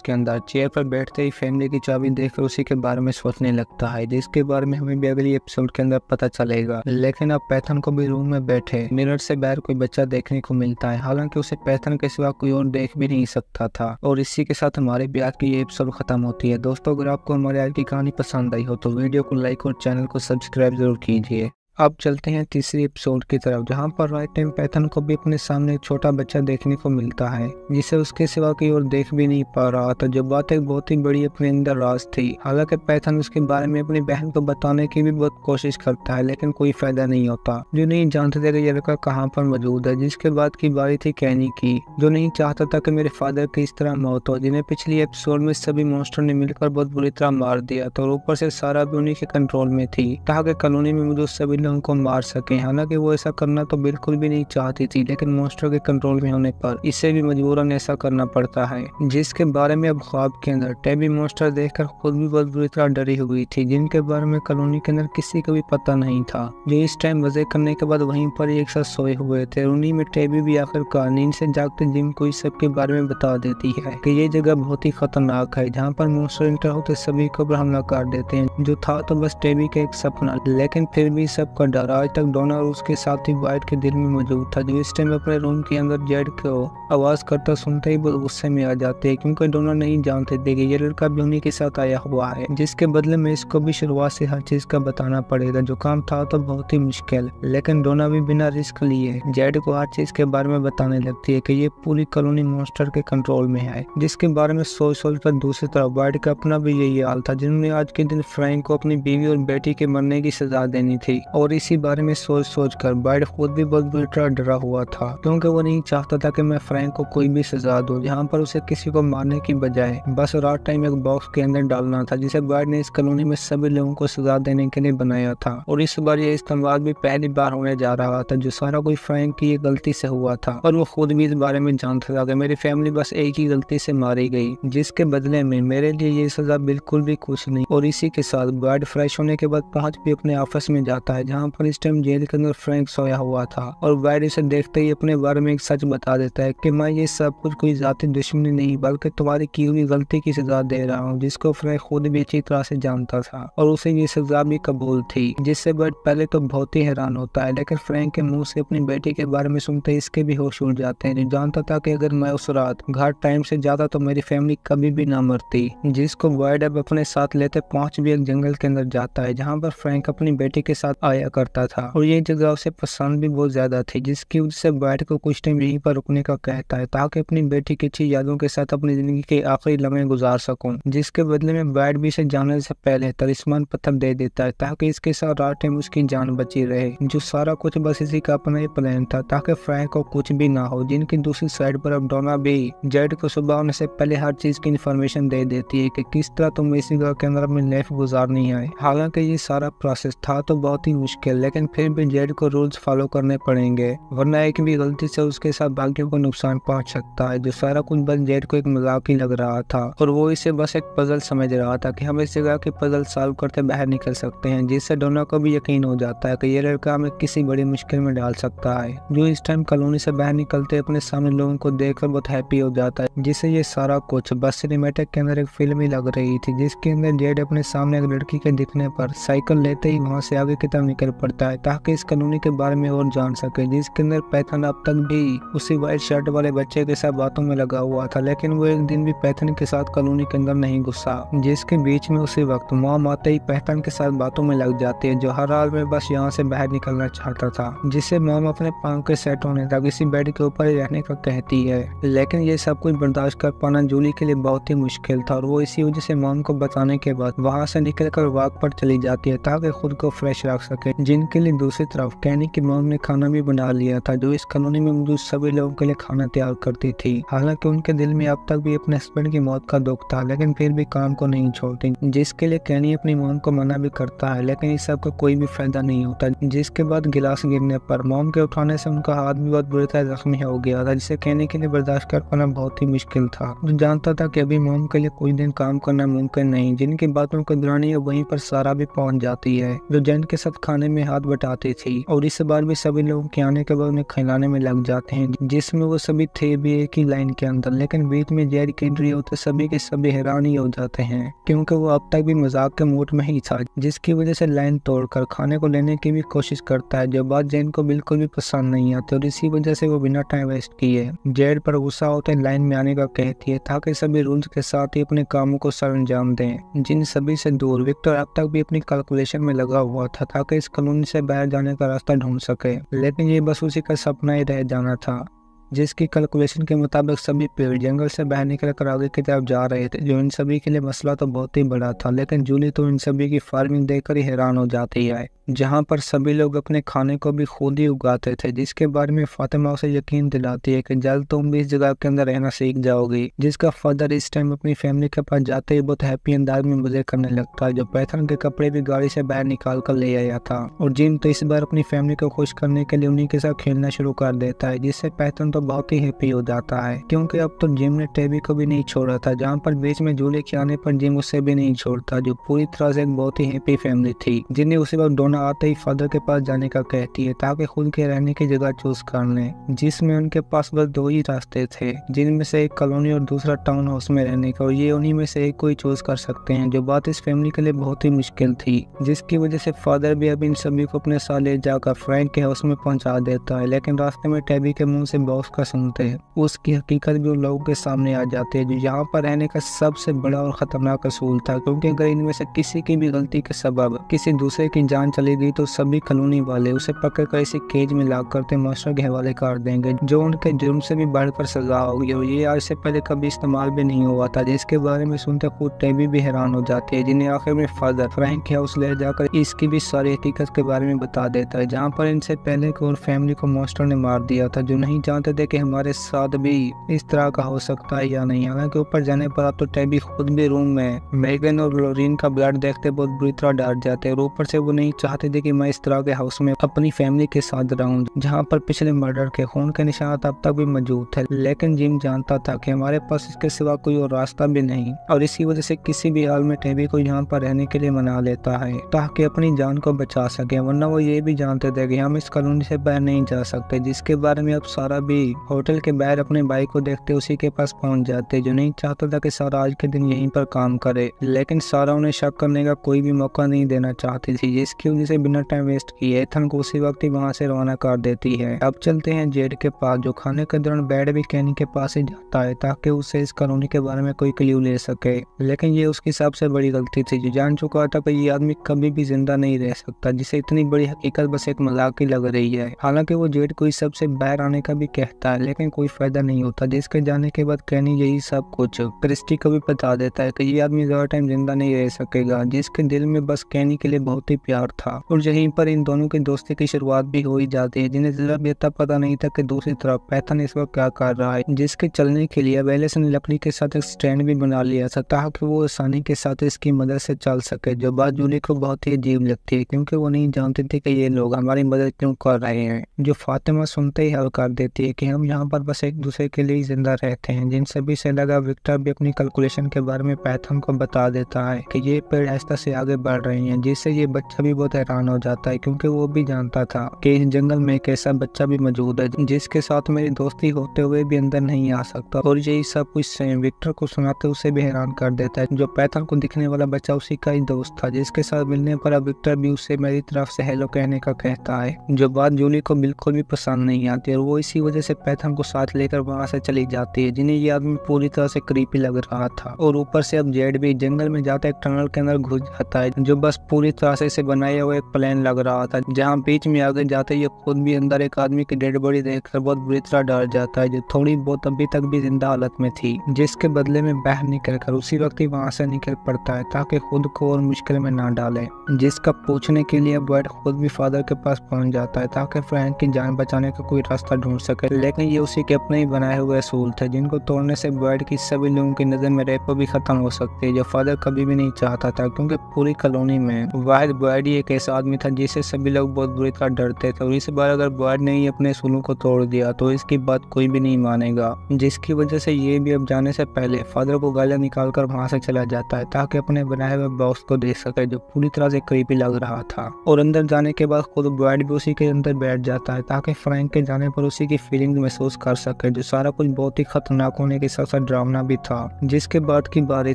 के अंदर चेयर पर बैठते ही फैमिली की चाबी देखकर उसी के बारे में सोचने लगता है, जिसके बारे में हमें भी अगली एपिसोड के अंदर पता चलेगा। लेकिन अब पैथन को भी रूम में बैठे मिरर से बाहर कोई बच्चा देखने को मिलता है, हालांकि उसे पैथन के सिवा कोई और देख भी नहीं सकता था। और इसी के साथ हमारे ब्याह की ये एपिसोड खत्म होती है। दोस्तों, अगर आपको हमारी आज की कहानी पसंद आई हो तो वीडियो को लाइक और चैनल को सब्सक्राइब जरूर कीजिए। अब चलते हैं तीसरी एपिसोड की तरफ, जहां पर राइट टाइम पैथन को भी अपने सामने एक छोटा बच्चा देखने को मिलता है जिसे उसके सिवा कोई और देख भी नहीं पा रहा था। जो बात एक बहुत ही बड़ी अपने अंदर राज थी। हालांकि पैथन उसके बारे में अपनी बहन को बताने की भी बहुत कोशिश करता है लेकिन कोई फायदा नहीं होता। जो नहीं जानते थे कि ये लड़का कहाँ पर मौजूद है। जिसके बाद की बारी थी कहनी की, जो नहीं चाहता था कि मेरे फादर की इस तरह मौत हो, जिन्हें पिछली एपिसोड में सभी मॉन्स्टर ने मिलकर बहुत बुरी तरह मार दिया था। और ऊपर से सारा भी उन्हीं के कंट्रोल में थी ताकि कॉलोनी में मौजूद सभी लोगों को मार सके। हालांकि वो ऐसा करना तो बिल्कुल भी नहीं चाहती थी, लेकिन मॉन्स्टर के कंट्रोल में होने पर इसे भी मजबूरन ऐसा करना पड़ता है, जिसके बारे में अब ख्वाब के अंदर टैबी मॉन्स्टर देखकर खुद भी बहुत बुरी तरह डरी हुई थी, जिनके बारे में कॉलोनी के अंदर किसी को भी पता नहीं था। जो इस टाइम वजह करने के बाद वहीं पर एक साथ सोए हुए थे। उन्हीं में टैबी भी आखिरकार नींद से जागते जिम को इस सब के बारे में बता देती है कि ये जगह बहुत ही खतरनाक है, जहाँ पर मॉन्स्टर इंटर होते सभी को हमला कर देते हैं। जो था तो बस टैबी का एक सपना, लेकिन फिर भी सबका डर आज तक डोना और उसके साथ ही वाइट के दिल में मौजूद था, जो इस टाइम अपने रूम के अंदर जेड को आवाज करता सुनते ही बहुत गुस्से में आ जाते हैं, क्योंकि डोना नहीं जानते थे कि ये लड़का भी उन्हीं के साथ आया हुआ है, जिसके बदले में इसको भी शुरुआत से हर चीज का बताना पड़ेगा। जो काम था तो बहुत ही मुश्किल, लेकिन डोना भी बिना रिस्क लिए जेड को हर चीज के बारे में बताने लगती है कि ये पूरी कॉलोनी मॉन्स्टर के कंट्रोल में है, जिसके बारे में सोच कर दूसरी तरफ वाइट का अपना भी यही हाल था, जिन्होंने आज के दिन फ्रैंक को अपनी बीवी और बेटी के मरने की सजा देनी थी। और इसी बारे में सोच कर वाइट खुद भी बहुत बुरी तरह डरा हुआ था, क्योंकि वो नहीं चाहता था कि मैं फ्रैंक को कोई भी सजा दूं, जहां पर उसे किसी को मारने की बजाय बस रात टाइम एक बॉक्स के अंदर डालना था, जिसे वाइट ने इस कॉलोनी में सभी लोगों को सजा देने के लिए बनाया था। और इस बार ये इस्तेमाल भी पहली बार होने जा रहा था, जो सारा कोई फ्रैंक की गलती से हुआ था। और वो खुद भी इस बारे में जानता था कि मेरी फैमिली बस एक ही गलती से मारी गई, जिसके बदले में मेरे लिए ये सजा बिल्कुल भी कुछ नहीं। और इसी के साथ वाइट फ्रेश होने के बाद पहुंच भी अपने ऑफिस में जाता है, जहाँ पर इस टाइम जेल के अंदर फ्रैंक सोया हुआ था। और वाइट इसे देखते ही अपने बारे में एक सच बता देता है कि मैं ये सब कुछ कोई जाती दुश्मनी नहीं बल्कि तुम्हारी की हुई गलती की सजा दे रहा हूँ, जिसको फ्रैंक खुद भी अच्छी तरह से जानता था और उसे ये सजा भी कबूल थी। जिससे वाइट पहले तो बहुत ही हैरान होता है, लेकिन फ्रैंक के मुंह से अपनी बेटी के बारे में सुनते इसके भी होश उड़ जाते हैं। जो जानता था कि अगर मैं उस रात घर टाइम से जाता तो मेरी फैमिली कभी भी ना मरती, जिसको वाइट अब अपने साथ लेते पहुंच भी एक जंगल के अंदर जाता है, जहाँ पर फ्रैंक अपनी बेटी के साथ आया करता था। और ये जगह उसे पसंद भी बहुत ज्यादा थी, जिसकी वजह से वाइट को कुछ टाइम यहीं पर रुकने का कहता है ताकि अपनी बेटी की अच्छी यादों के साथ अपनी जिंदगी के आखिरी लम्हे गुजार सकूं। जिसके बदले में वाइट भी इसे जाने से पहले तलिस्मान पत्थर दे देता है ताकि इसके साथ रात टाइम उसकी जान बची रहे। जो सारा कुछ बस इसी का अपना ही प्लान था ताकि फ्रैंक को कुछ भी ना हो। जिनकी दूसरी साइड पर अब डोना भी जेड को सुबह होने से पहले हर चीज की इन्फॉर्मेशन दे देती है कि किस तरह तुम इसी घर के अंदर अपनी लाइफ गुजारनी है। हालांकि ये सारा प्रोसेस था तो बहुत ही मुश्किल, लेकिन फिर भी जेड को रूल्स फॉलो करने पड़ेंगे, वरना एक भी गलती से उसके साथ बाकियों को नुकसान पहुंच सकता है। जो सारा कुछ बस जेड को एक मजाक ही लग रहा था और वो इसे बस एक पजल समझ रहा था कि हम इस जगह के पजल सॉल्व करते बाहर निकल सकते हैं, जिससे डोना को भी यकीन हो जाता है कि ये लड़का हमें किसी बड़ी मुश्किल में डाल सकता है। जो इस टाइम कॉलोनी से बाहर निकलते अपने सामने लोगों को देखकर बहुत हैप्पी हो जाता है, जिससे ये सारा कुछ बस सिनेमैटिक के अंदर एक फिल्म ही लग रही थी, जिसके अंदर जेड अपने सामने एक लड़की के दिखने पर साइकिल लेते ही वहाँ से आगे की तरफ निकल पड़ता है ताकि इस कॉलोनी के बारे में और जान सके। जिसके अंदर पैथन अब तक भी उसी व्हाइट शर्ट वाले बच्चे के साथ बातों में लगा हुआ था, लेकिन वो एक दिन भी पैथन के साथ कॉलोनी के अंदर नहीं घुसा। जिसके बीच में उसी वक्त मॉम आते ही पैथन के साथ बातों में लग जाती है, जो हर हाल में बस यहाँ से बाहर निकलना चाहता था, जिससे मॉम अपने पाँव के सेट होने तक इसी बेड के ऊपर ही रहने का कहती है। लेकिन ये सब कुछ बर्दाश्त कर पाना जूली के लिए बहुत ही मुश्किल था और वो इसी वजह से मॉम को बताने के बाद वहाँ से निकलकर वॉक पर चली जाती है ताकि खुद को फ्रेश रख सके। सके, जिनके लिए दूसरी तरफ कैनी की मॉम ने खाना भी बना लिया था, जो इस कॉलोनी में मौजूद सभी लोगों के लिए खाना तैयार करती थी। हालांकि उनके दिल में अब तक भी अपने हस्बैंड की मौत का दुख था, लेकिन फिर भी काम को नहीं छोड़ती, जिसके लिए कैनी अपनी मॉम को मना भी करता है, लेकिन इस सब का कोई भी फायदा नहीं होता। जिसके बाद गिलास गिरने पर मॉम के उठाने से उनका हाथ भी बहुत बुरी तरह जख्मी हो गया था, जिसे कैनी के लिए बर्दाश्त कर पाना बहुत ही मुश्किल था। जो जानता था कि अभी मॉम के लिए कोई दिन काम करना मुमकिन नहीं। जिनकी बातों के दौरान वहीं पर सारा भी पहुंच जाती है, जो जेन के साथ खाने में हाथ बटाती थी, और इस बार भी सभी लोगों के आने के बाद उन्हें खिलाने में लग जाते हैं, जिसमें वो सभी थे भी एक ही लाइन के अंदर। लेकिन बीच में जेड की एंट्री होते सभी के सभी हैरान ही हो जाते हैं, क्योंकि वो अब तक भी मजाक के मूड में ही था, जिसकी वजह से लाइन तोड़कर खाने को लेने की भी कोशिश करता है, जो बात जेन को बिल्कुल भी पसंद नहीं आती, और इसी वजह से वो बिना टाइम वेस्ट किए जेड पर गुस्सा होते लाइन में आने का कहती है, ताकि सभी रूल्स के साथ ही अपने कामों को सरंजाम दें। जिन सभी से दूर विक्टर अब तक भी अपनी कैलकुलेशन में लगा हुआ था, ताकि इस कॉलोनी से बाहर जाने का रास्ता ढूंढ सके, लेकिन ये बस उसी का सपना ही रह जाना था, जिसकी कैलकुलेशन के मुताबिक सभी पेड़ जंगल से बाहर निकल कर आगे की तरफ जा रहे थे, जो इन सभी के लिए मसला तो बहुत ही बड़ा था। लेकिन जूली तो इन सभी की फार्मिंग देखकर ही हैरान हो जाती है, जहां पर सभी लोग अपने खाने को भी खुद ही उगाते थे, जिसके बारे में फातिमा उसे यकीन दिलाती है कि जल्द तुम भी इस जगह के अंदर रहना सीख जाओगी। जिसका फादर इस टाइम अपनी फैमिली के पास जाते ही बहुत हैप्पी अंदाज में मजे करने लगता है, जो पैथन के कपड़े भी गाड़ी से बाहर निकाल कर ले आया था, और जिम तो इस बार अपनी फैमिली को खुश करने के लिए उन्हीं के साथ खेलना शुरू कर देता है, जिससे पैथन तो बहुत ही हैप्पी हो जाता है, क्योंकि अब तो जिम ने टेबी को भी नहीं छोड़ा था, जहाँ पर बीच में जूली के आने पर जिम उसे भी नहीं छोड़ता, जो पूरी तरह से एक बहुत ही हैप्पी फैमिली थी, जिन्हें उसी वक्त डोना आते ही फादर के पास जाने का कहती है, ताकि खुद के रहने की जगह चूज कर लें, जिसमें उनके पास बस दो ही रास्ते थे, जिनमें से एक कॉलोनी और दूसरा टाउन हाउस में रहने का, और ये उन्हीं में से एक को ही चूज कर सकते हैं, जो बात इस फैमिली के लिए बहुत ही मुश्किल थी, जिसकी वजह से फादर भी अब इन सभी को अपने साथ ले जाकर फ्रैंक के हाउस में पहुंचा देता है। लेकिन रास्ते में टेबी के मुंह से बॉस का सुनते हैं, उसकी हकीकत भी उन लोगों के सामने आ जाती है, जो यहाँ पर रहने का सबसे बड़ा और खतरनाक असूल था, क्योंकि अगर इनमें से किसी की भी गलती के सबब किसी दूसरे की जान चली गई तो सभी कॉलोनी वाले उसे पकड़कर इसी केज में लाकर मास्टर के हवाले कर देंगे, जो उनके जुर्म से भी बढ़कर सजा होगी, और ये आज से पहले कभी इस्तेमाल भी नहीं हुआ था, जिसके बारे में सुनते खुद टेबी भी हैरान हो जाती है, जिन्हें आखिर में फादर फ्रैंक के हाउस ले जाकर इसकी भी सारी हकीकत के बारे में बता देता है, जहाँ पर इनसे पहले की और फैमिली को मास्टर ने मार दिया था, जो नहीं जानते थे कि हमारे साथ भी इस तरह का हो सकता है या नहीं। हालांकि ऊपर जाने पर अब तो टेबी खुद भी रूम में मेगन और लोरीन का ब्लड देखते बहुत बुरी तरह डर जाते हैं, और ऊपर से वो नहीं चाहते थे कि मैं इस तरह के हाउस में अपनी फैमिली के साथ रहूं, जहां पर पिछले मर्डर के खून के निशान अब तक भी मौजूद थे। लेकिन जिम जानता था कि हमारे पास इसके सिवा कोई और रास्ता भी नहीं, और इसी वजह से किसी भी हाल में टेबी को यहाँ पर रहने के लिए मना लेता है, ताकि अपनी जान को बचा सके, वरना वो ये भी जानते थे कि हम इस कॉलोनी से बाहर नहीं जा सकते, जिसके बारे में अब सारा भी होटल के बाहर अपने भाई को देखते उसी के पास पहुंच जाते, जो नहीं चाहता था कि सारा आज के दिन यहीं पर काम करे। लेकिन सारा उन्हें शक करने का कोई भी मौका नहीं देना चाहती थी, जिसकी वजह से बिना टाइम वेस्ट किए एथन को उसी वक्त ही वहां से रवाना कर देती है। अब चलते हैं जेड के पास, जो खाने के दौरान बैड भी कैनी के पास ही जाता है, ताकि उसे इस कॉलोनी के बारे में कोई क्लू ले सके। लेकिन ये उसकी सबसे बड़ी गलती थी, जो जान चुका था कि ये आदमी कभी भी जिंदा नहीं रह सकता, जिसे इतनी बड़ी हकीकत बस एक मजाक ही लग रही है। हालांकि वो जेड को इस सबसे बाहर आने का भी कहता है, लेकिन कोई फायदा नहीं होता, जिसके जाने के बाद कैनी यही सब कुछ क्रिस्टी को भी बता देता है कि ये आदमी ज्यादा टाइम जिंदा नहीं रह सकेगा, जिसके दिल में बस कैनी के लिए बहुत ही प्यार था, और यहीं पर इन दोनों की दोस्ती की शुरुआत भी हो ही जाती है, जिन्हें जरा भी इतना पता नहीं था कि दूसरी तरफ पैथन इस वक्त क्या कर रहा है, जिसके चलने के लिए वेलेस ने लकड़ी के साथ एक स्टैंड भी बना लिया था, ताकि वो आसानी के साथ इसकी मदद से चल सके, जो बात जूली को बहुत ही अजीब लगती है, क्योंकि वो नहीं जानती थी कि ये लोग हमारी मदद क्यों कर रहे हैं, जो फातिमा सुनते ही हल कर देती है कि हम यहाँ पर बस एक दूसरे के लिए जिंदा रहते हैं। जिन सभी से लगा विक्टर भी अपनी कैलकुलेशन के बारे में पैथन को बता देता है कि ये पेड़ आहिस्ता से आगे बढ़ रहे हैं, जिससे ये बच्चा भी बहुत हैरान हो जाता है, क्योंकि वो भी जानता था कि इस जंगल में एक ऐसा बच्चा भी मौजूद है जिसके साथ मेरी दोस्ती होते हुए भी अंदर नहीं आ सकता, और यही सब कुछ विक्टर को सुनाते उसे भी हैरान कर देता है। जो पैथन को दिखने वाला बच्चा उसी का ही दोस्त था, जिसके साथ मिलने पर अब विक्टर भी उसे मेरी तरफ से हेलो कहने का कहता है, जो बात जूली को बिल्कुल भी पसंद नहीं आती, और वो इसी वजह से पैथन को साथ लेकर वहाँ से चली जाती है, जिन्हें ये आदमी पूरी तरह से क्रीपी लग रहा था। और ऊपर से अब जेड भी जंगल में जाता एक टनल के अंदर घुस जाता है, जो बस पूरी तरह से इसे बनाया हुआ एक प्लेन लग रहा था, जहाँ बीच में आगे जाते ये खुद भी अंदर एक आदमी की डेड बॉडी देखकर बहुत बुरी तरह डर जाता है, जो थोड़ी बहुत अभी तक भी जिंदा हालत में थी, जिसके बदले में बाहर निकलकर उसी वक्त ही वहाँ से निकल पड़ता है ताकि खुद को और मुश्किल में ना डाले। जिसका पूछने के लिए बर्ड खुद भी फादर के पास पहुंच जाता है ताकि फ्रैंक की जान बचाने का कोई रास्ता ढूंढ सके, लेकिन ये उसी के अपने ही बनाए हुए असूल थे, जिनको तोड़ने से बर्ड की सभी लोगों की नजर में रेपो भी खत्म हो सकती है, जो फादर कभी भी नहीं चाहता था, क्योंकि पूरी कॉलोनी में वाहिद बर्ड ही एक ऐसा आदमी था जिससे सभी लोग बहुत बुरी तरह डरते थे। और इस बार अगर बर्ड ने ही अपने असूलों को तोड़ दिया तो इसकी बात कोई भी नहीं मानेगा, जिसकी वजह से ये भी अब जाने से पहले फादर को गालियां निकाल कर वहाँ से चला जाता है ताकि अपने बनाए हुए बॉक्स को देख सके, जो पूरी तरह से क्रीपी लग रहा था। और अंदर जाने के बाद खुद बर्ड भी उसी के अंदर बैठ जाता है ताकि फ्रैंक के जाने पर उसी की फीलिंग महसूस कर सके, जो सारा कुछ बहुत ही खतरनाक होने के साथ साथ डरावना भी था। जिसके बाद की बारी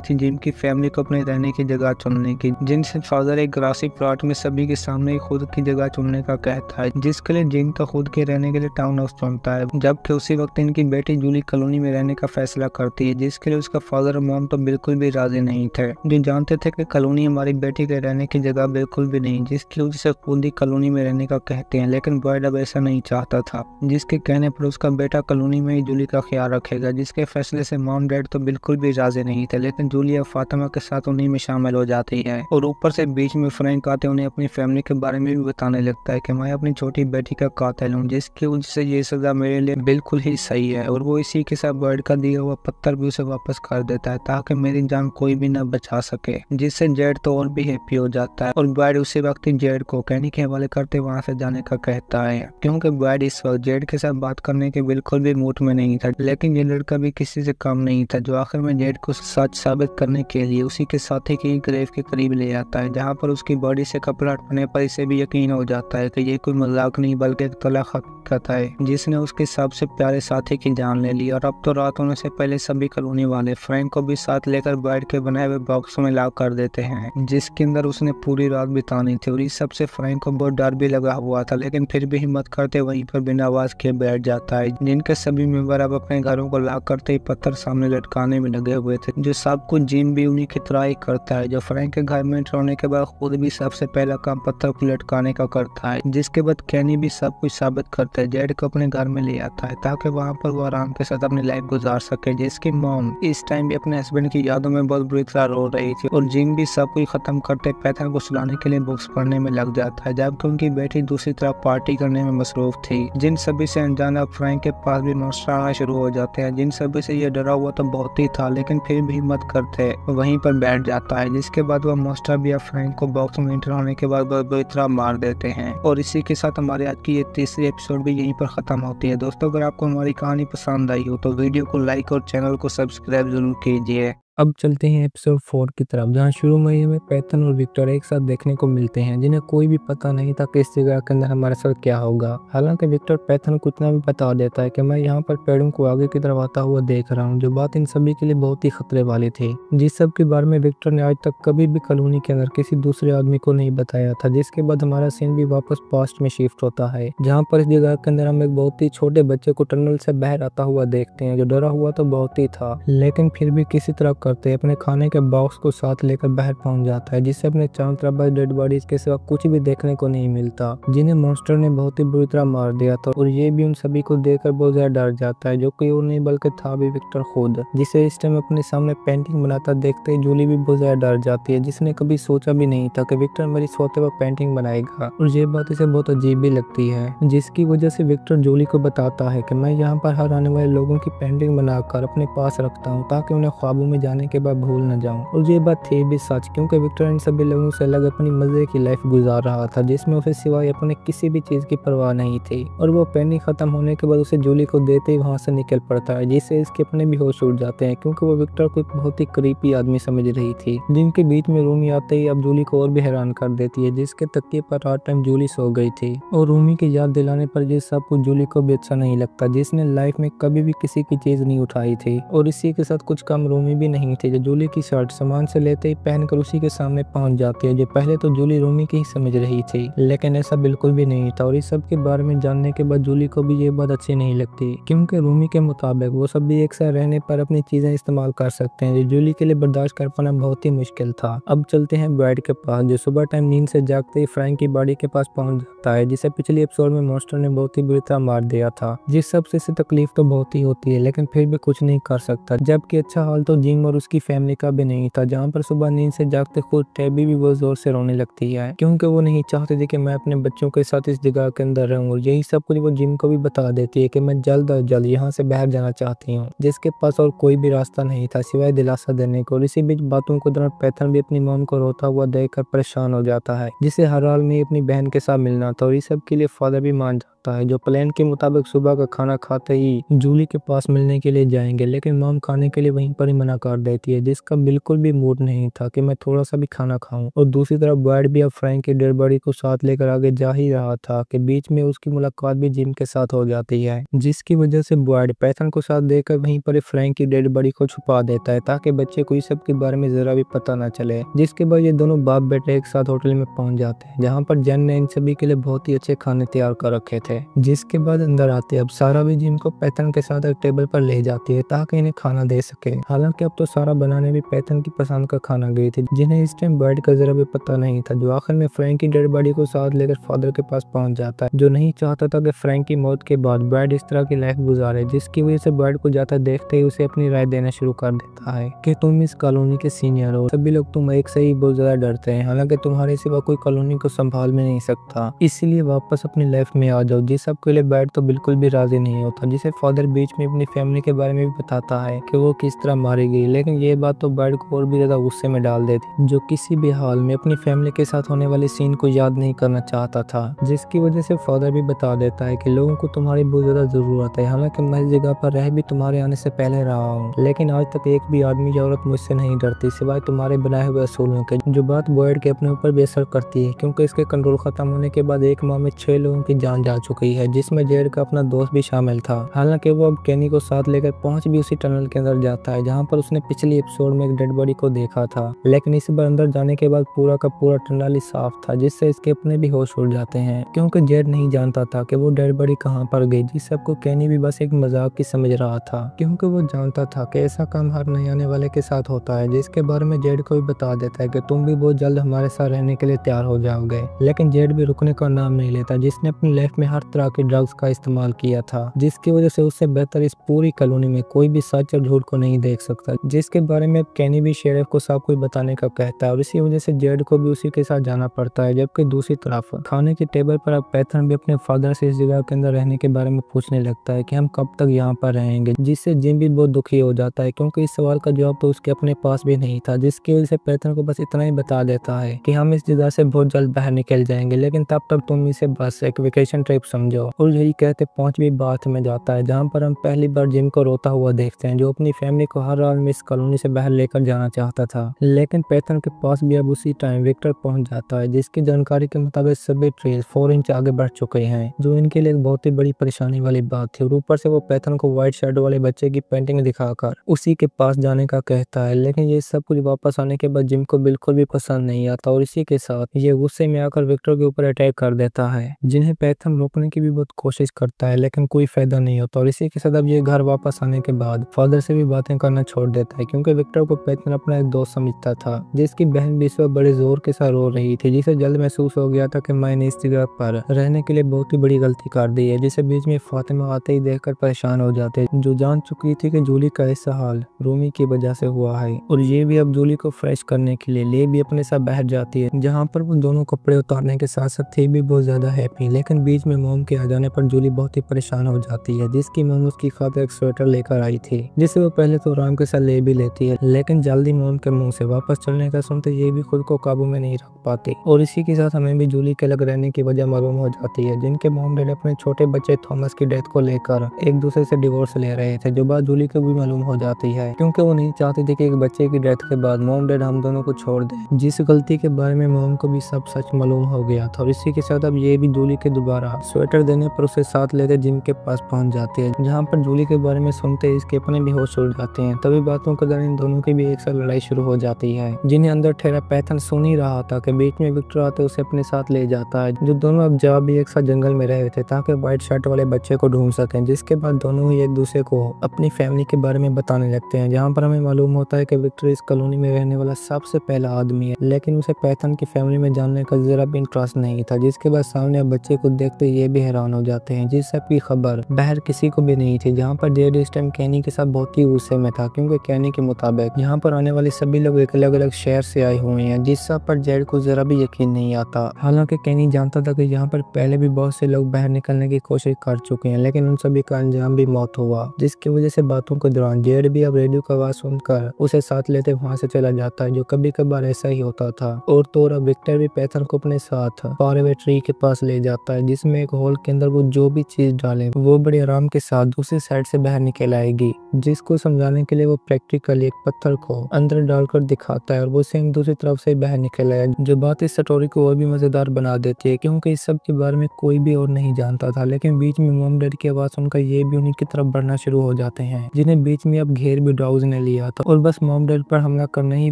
थी जिम की फैमिली को अपने रहने की जगह चुनने की, जिनसे फादर एक ग्रासी प्लॉट में सभी के सामने खुद की जगह चुनने का कहता है, जिसके लिए जिम का खुद के रहने के लिए टाउन हाउस चुनता है, जबकि उसी वक्त इनकी बेटी जूली कॉलोनी में रहने का फैसला करती है, जिसके लिए उसका फादर और मॉम तो बिल्कुल भी राजी नहीं थे, जो जानते थे कि कॉलोनी हमारी बेटी के रहने की जगह बिल्कुल भी नहीं, जिसकी वजह से खुद ही कॉलोनी में रहने का कहते हैं। लेकिन बर्ड अब ऐसा नहीं चाहता था, जिसके कहने पर उसका बेटा कॉलोनी में ही जूली का ख्याल रखेगा, जिसके फैसले से मॉम डैड तो बिल्कुल भी राजी नहीं थे, लेकिन जूली अब फातिमा के साथ उन्हीं में शामिल हो जाती है। और ऊपर से बीच में फ्रैंक आते उन्हें अपनी फैमिली के बारे में भी बताने लगता है कि मैं अपनी छोटी बेटी का कातिल हूँ, जिसकी वजह से ये सजा मेरे लिए बिल्कुल ही सही है। और वो इसी के साथ बर्ड का दिया हुआ पत्थर भी उसे वापस कर देता है ताकि मेरी जान कोई भी न बचा सके, जिससे जेड तो और भी हैप्पी हो जाता है। और बर्ड उसी वक्त जेड को कहने के हवाले करते वहाँ से जाने का कहता है, क्योंकि बर्ड इस वक्त जेड के साथ बात करने के बिल्कुल भी मूड में नहीं था। लेकिन ये लड़का भी किसी से कम नहीं था, जो आखिर में जेड को सच साबित करने के लिए उसी के साथी की ग्रेव के करीब ले आता है, जहाँ पर उसकी बॉडी से कपड़ा हटने पर इसे भी यकीन हो जाता है कि ये कोई मजाक नहीं बल्कि एक तलाक हकीकत है, जिसने उसके सबसे प्यारे साथी की जान ले ली। और अब तो रात होने से पहले सभी कॉलोनी वाले फ्रैंक को भी साथ लेकर बर्ड के बनाए हुए बॉक्स में लॉक कर देते हैं, जिसके अंदर उसने पूरी रात बितानी थी। और इस सबसे फ्रैंक को बहुत डर भी लगा हुआ था, लेकिन फिर भी हिम्मत करते वहीं पर बिना आवाज के बैठ जाता है, जिनके सभी मेंबर अब अपने घरों को लॉक करते ही पत्थर सामने लटकाने में लगे हुए थे, जो सब कुछ जिम भी उन्हीं की तरह ही करता है, जो फ्रैंक के घर में एंटर होने के बाद खुद भी सबसे पहला काम पत्थर को लटकाने का करता है, जिसके बाद कैनी भी सब कुछ साबित करता है, जेड को अपने घर में ले आता है ताकि वहाँ पर वो आराम के साथ अपनी लाइफ गुजार सके, जिसकी मॉम इस टाइम भी अपने हस्बैंड की यादों में बहुत बुरी तरह रो रही थी। और जिम भी सब कुछ खत्म करते पैथर को सुलाने के लिए बुक्स पढ़ने में लग जाता है, जबकि उनकी बेटी दूसरी तरफ पार्टी करने में मसरूफ थी। जिन सभी से अनजाना फ्रैंक के पास भी मॉन्स्टर आना शुरू हो जाते हैं, जिन सभी से ये डरा हुआ तो बहुत ही था, लेकिन फिर भी हिम्मत करते वहीं पर बैठ जाता है, जिसके बाद वह मॉन्स्टर भी फ्रैंक को बॉक्स में एंटर होने के बाद बुरी तरह मार देते हैं। और इसी के साथ हमारे आज की ये तीसरी एपिसोड भी यहीं पर खत्म होती है। दोस्तों, अगर आपको हमारी कहानी पसंद आई हो तो वीडियो को लाइक और चैनल को सब्सक्राइब जरूर कीजिए। अब चलते हैं एपिसोड 4 की तरफ, जहां शुरू में हमें पैथन और विक्टर एक साथ देखने को मिलते हैं, जिन्हें कोई भी पता नहीं था कि इस जगह के अंदर हमारे साथ क्या होगा। हालांकि विक्टर पैथन को इतना भी बता देता है कि मैं यहाँ पर पेड़ों को आगे की तरफ आता हुआ देख रहा हूँ, जो बात इन सभी के लिए बहुत ही खतरे वाली थी, जिस सब के बारे में विक्टर ने आज तक कभी भी कॉलोनी के अंदर किसी दूसरे आदमी को नहीं बताया था। जिसके बाद हमारा सीन भी वापस पास्ट में शिफ्ट होता है, जहाँ पर इस जगह के अंदर हम एक बहुत ही छोटे बच्चे को टनल से बाहर आता हुआ देखते हैं, जो डरा हुआ तो बहुत ही था, लेकिन फिर भी किसी तरह करते अपने खाने के बॉक्स को साथ लेकर बाहर पहुंच जाता है, जिससे अपने चारों तरफ डेड बॉडीज के सिवा कुछ भी देखने को नहीं मिलता, जिन्हें मॉन्स्टर ने बहुत ही बुरी तरह मार दिया था। और ये भी उन सभी को देखकर बहुत ज्यादा डर जाता है, जो कोई और नहीं बल्कि था भी विक्टर खुद, जिसे इस टाइम अपने सामने पेंटिंग बनाता देखते ही जूली भी बहुत ज्यादा डर जाती है, जिसने कभी सोचा भी नहीं था कि विक्टर मेरी सोते पर पेंटिंग बनाएगा। और ये बात इसे बहुत अजीब भी लगती है, जिसकी वजह से विक्टर जूली को बताता है कि मैं यहाँ पर हर आने वाले लोगों की पेंटिंग बनाकर अपने पास रखता हूँ ताकि उन्हें ख्वाबों में जाने के बाद भूल न जाऊं। और ये बात थी भी सच, क्योंकि विक्टर इन सभी लोगों से अलग अपनी मजे की लाइफ गुजार रहा था, जिसमें उसे सिवाय अपने किसी भी चीज की परवाह नहीं थी। और वो पेंटिंग खत्म होने के बाद उसे जूली को देते ही वहां से निकल पड़ता है, जिससे इसके अपने भी होश उड़ जाते हैं, क्योंकि वो विक्टर को बहुत ही क्रीपी आदमी समझ रही थी। जिनके बीच में रूमी आते ही अब जूली को और भी हैरान कर देती है, जिसके तकिए पर रात टाइम जूली सो गई थी। और रूमी की याद दिलाने पर ये सब कुछ जूली को भी अच्छा नहीं लगता, जिसने लाइफ में कभी भी किसी की चीज नहीं उठाई थी। और इसी के साथ कुछ काम रूमी भी नहीं नहीं थे जो जूली की शर्ट सामान से लेते ही पहनकर उसी के सामने पहुंच जाती है। जो पहले तो जूली रूमी की ही समझ रही थी, लेकिन ऐसा बिल्कुल भी नहीं था और इस सब के बारे में जानने के बाद जूली को भी ये बात अच्छी नहीं लगती, क्योंकि रूमी के मुताबिक वो सब भी एक साथ रहने पर अपनी चीजें इस्तेमाल कर सकते हैं, जो जूली के लिए बर्दाश्त कर पाना बहुत ही मुश्किल था। अब चलते हैं ब्राइड के पास, जो सुबह टाइम नींद से जागते ही फ्रैंक की बॉडी के पास पहुंच जाता है, जिसे पिछले एपिसोड में मॉन्स्टर ने बहुत ही बुरी तरह मार दिया था। जिस सबसे इसे तकलीफ तो बहुत ही होती है, लेकिन फिर भी कुछ नहीं कर सकता। जबकि अच्छा हाल तो जिम और उसकी फैमिली का भी नहीं था, जहाँ पर सुबह नींद से जागते खुद टैबी भी बहुत जोर से रोने लगती है, क्योंकि वो नहीं चाहती थी कि मैं अपने बच्चों के साथ इस जगह के अंदर रहूं। यही सब कुछ वो जिम को भी बता देती है कि मैं जल्द अज जल्द यहाँ से बाहर जाना चाहती हूँ, जिसके पास और कोई भी रास्ता नहीं था सिवाय दिलासा देने को। और इसी बीच बातों के दौरान पैथन भी अपनी मॉम को रोता हुआ देखकर परेशान हो जाता है, जिसे हर हाल में अपनी बहन के साथ मिलना था, और इस सब के लिए फादर भी मान जाता है, जो प्लान के मुताबिक सुबह का खाना खाते ही जूली के पास मिलने के लिए जाएंगे। लेकिन मॉम खाने के लिए वहीं पर ही मना कर देती है, जिसका बिल्कुल भी मूड नहीं था कि मैं थोड़ा सा भी खाना खाऊं। और दूसरी तरफ ब्राइड भी अब फ्रैंक की डेड बॉडी को साथ लेकर आगे जा ही रहा था कि बीच में उसकी मुलाकात भी जिम के साथ हो जाती है, जिसकी वजह से ब्राइड पैथन को साथ देकर वहीं पर फ्रैंक की डेड बॉडी को छुपा देता है, ताकि बच्चे को इस सब के बारे में जरा भी पता न चले। जिसके बाद ये दोनों बाप बेटे एक साथ होटल में पहुंच जाते हैं, जहाँ पर जेन ने इन सभी के लिए बहुत ही अच्छे खाने तैयार कर रखे थे। जिसके बाद अंदर आते अब सारा भी जिम को पैथन के साथ एक टेबल पर ले जाती है ताकि इन्हें खाना दे सके। हालांकि अब तो सारा बनाने भी पैथन की पसंद का खाना गई थी, जिन्हें इस टाइम ब्राइड का जरा भी पता नहीं था, जो आखिर में फ्रैंक की डेड बॉडी को साथ लेकर फादर के पास पहुंच जाता है, जो नहीं चाहता था कि फ्रैंक की मौत के बाद ब्राइड इस तरह की लाइफ गुजारे। जिसकी वजह से ब्राइड को जाता देखते ही उसे अपनी राय देना शुरू कर देता है कि तुम इस कॉलोनी के सीनियर हो, सभी लोग तुम एक से ही बहुत ज्यादा डरते हैं, हालांकि तुम्हारे सिवा कोई कॉलोनी को संभाल में नहीं सकता, इसलिए वापस अपनी लाइफ में आ जाओ। जिस सब के लिए ब्राइड तो बिल्कुल भी राजी नहीं होता, जिसे फादर बीच में अपनी फैमिली के बारे में भी बताता है कि वो किस तरह मारी गई। लेकिन ये बात तो ब्राइड को और भी ज्यादा गुस्से में डाल देती, जो किसी भी हाल में अपनी फैमिली के साथ होने वाले सीन को याद नहीं करना चाहता था। जिसकी वजह से फादर भी बता देता है कि लोगों को तुम्हारी बहुत ज्यादा जरूरत है, हालांकि मैं इस जगह पर रह भी तुम्हारे आने से पहले रहा हूँ, लेकिन आज तक एक भी आदमी या औरत मुझसे नहीं डरती सिवाय तुम्हारे बनाए हुए असूलों के। जो बात ब्राइड के अपने ऊपर भी असर करती है, क्योंकि इसके कंट्रोल खत्म होने के बाद एक माह में 6 लोगों की जान जा चुकी है, जिसमें जेड का अपना दोस्त भी शामिल था। हालांकि वो अब केनी को साथ लेकर पहुंच भी उसी टनल के अंदर जाता है, जहां पर उसने पिछली एपिसोड में एक डेड बॉडी को देखा था। लेकिन इस बार अंदर जाने के बाद पूरा का पूरा टनल ही साफ था, जिससे इसके अपने भी होश उड़ जाते हैं, क्योंकि जेड नहीं जानता था कि वो डेड बॉडी कहां पर गई। जिस सबको केनी भी बस एक मजाक की समझ रहा था, क्योंकि वो जानता था कि ऐसा काम हर नए आने वाले के साथ होता है, जिसके बारे में जेड को भी बता देता है कि तुम भी बहुत जल्द हमारे साथ रहने के लिए तैयार हो जाओगे। लेकिन जेड भी रुकने का नाम नहीं लेता, जिसने अपनी लाइफ में हर तरह के ड्रग्स का इस्तेमाल किया था, जिसकी वजह से उससे बेहतर इस पूरी कॉलोनी में कोई भी सच और झूठ को नहीं देख सकता, जिसके बारे में केनी भी शेरिफ को सब कुछ बताने का कहता है, और इसी वजह से जेड को भी उसी के साथ जाना पड़ता है। जबकि दूसरी तरफ खाने की टेबल पर अब पैथन भी अपने फादर से इस जगह के अंदर रहने के बारे में पूछने लगता है कि हम कब तक यहाँ पर रहेंगे, जिससे जिम भी बहुत दुखी हो जाता है, क्योंकि इस सवाल का जवाब तो उसके अपने पास भी नहीं था। जिसकी वजह से पैथन को बस इतना ही बता देता है कि हम इस जगह से बहुत जल्द बाहर निकल जाएंगे, लेकिन तब तक तुम इसे बस एक वेकेशन ट्रिप समझो। और यही कहते 5वीं बात में जाता है, जहाँ पर हम पहली बार जिम को रोता हुआ देखते हैं, जो अपनी फैमिली को हर हाल में इस कॉलोनी से बाहर लेकर जाना चाहता था। लेकिन पैथन के पास भी अब उसी टाइम विक्टर पहुंच जाता है, जिसकी जानकारी के मुताबिक सभी ट्रेल 4 इंच आगे बढ़ चुके हैं, जो इनके लिए एक बहुत ही बड़ी परेशानी वाली बात थी। और ऊपर से वो पैथन को व्हाइट शर्ट वाले बच्चे की पेंटिंग दिखाकर उसी के पास जाने का कहता है। लेकिन ये सब कुछ वापस आने के बाद जिम को बिल्कुल भी पसंद नहीं आता, और इसी के साथ ये गुस्से में आकर विक्टर के ऊपर अटैक कर देता है, जिन्हें पैथन रोकने की भी बहुत कोशिश करता है, लेकिन कोई फायदा नहीं होता। और इसी के साथ अब ये घर वापस आने के बाद फादर से भी बातें करना छोड़ देता है, क्योंकि विक्टर को पैथन अपना एक दोस्त समझता था, जिसकी बहन भी इस वक्त बड़े जोर के साथ रो रही थी, जिसे जल्द महसूस हो गया था कि मैंने इस जगह पर रहने के लिए बहुत ही बड़ी गलती कर दी है, जिसे बीच में फातिमा आते ही देखकर परेशान हो जाते, जो जान चुकी थी कि जूली का ऐसा हाल रूमी की वजह से हुआ है। और ये भी अब जूली को फ्रेश करने के लिए ले भी अपने साथ बाहर जाती है, जहाँ पर वो दोनों कपड़े उतारने के साथ साथ थे भी बहुत ज्यादा हैप्पी। लेकिन बीच में मोम के आ जाने पर जूली बहुत ही परेशान हो जाती है, जिसकी मोम उसकी खातिर एक स्वेटर लेकर आई थी, जिसे वो पहले तो आराम के साथ ले भी लेती है, लेकिन जल्दी मोम के मुंह से वापस चलने का सुनते ये भी खुद को काबू में नहीं रख पाती। और इसी के साथ हमें भी जूली के अलग रहने की वजह मालूम हो जाती है, जिनके मॉम डैड अपने छोटे बच्चे थॉमस की डेथ को लेकर एक दूसरे से डिवोर्स ले रहे थे, जो बात जूली को भी मालूम हो जाती है, क्योंकि वो नहीं चाहती थी कि एक बच्चे की डेथ के बाद मॉम डैड हम दोनों को छोड़ दे, जिस गलती के बारे में मॉम को भी सब सच मालूम हो गया था। और इसी के साथ अब ये भी जूली के दोबारा स्वेटर देने पर उसे साथ लेते जिम के पास पहुंच जाती है, जहां पर जूली के बारे में सुनते ही इसके अपने भी होश उड़ जाते हैं। तभी बातों के दौरान इन दोनों की भी एक साथ लड़ाई शुरू हो जाती है, जिन्हें अंदर ठहरा पैथन सुन ही रहा था कि बीच में विक्टर आते उसे अपने साथ ले जाता है। जो दोनों अब जा भी एक साथ जंगल में रहे थे ताकि व्हाइट शर्ट वाले बच्चे को ढूंढ सकें, जिसके बाद दोनों ही एक दूसरे को अपनी फैमिली के बारे में बताने लगते हैं, जहाँ पर हमें मालूम होता है कि विक्टर इस कॉलोनी में रहने वाला सबसे पहला आदमी है, लेकिन उसे पैथन की फैमिली में जानने का जरा भी इंटरेस्ट नहीं था। जिसके बाद सामने अब बच्चे को देखते ये भी हैरान हो जाते हैं, जिस सब की खबर बाहर किसी को भी नहीं थी। जहाँ पर जेड इस टाइम कैनी के साथ बहुत ही गुस्से में था, क्योंकि कैनी के मुताबिक यहाँ पर आने वाले सभी लोग एक अलग अलग शहर से आए हुए हैं, जिस सब पर जेड को जरा भी यकीन नहीं आता। हालांकि कैनी जानता था कि यहाँ पर पहले भी बहुत से लोग बाहर निकलने की कोशिश कर चुके हैं, लेकिन उन सभी का अंजाम भी मौत हुआ, जिसकी वजह से बातों के दौरान जेड भी अब रेडियो का आवाज सुनकर उसे साथ लेते वहां से चला जाता है, जो कभी कभार ऐसा ही होता था। और तो अब विक्टर भी पैथन को अपने साथ फार अवे ट्री के पास ले जाता है, जिसमें एक होल के अंदर वो जो भी चीज डाले वो बड़े आराम के साथ दूसरी साइड से बाहर निकल आएगी, जिसको समझाने के लिए वो प्रैक्टिकली एक पत्थर को अंदर डालकर दिखाता है और वो सेम दूसरी तरफ से बाहर निकल आया, जो बात इस स्टोरी को और भी मजेदार बना देती है, क्योंकि इस सब के बारे में कोई भी और नहीं जानता था। लेकिन बीच में मॉम डैडी की आवाज सुनकर ये भी उन्हीं की तरफ बढ़ना शुरू हो जाते हैं, जिन्हें बीच में अब घेर भी डॉग्स ने लिया था और बस मॉम डैडी पर हमला करने ही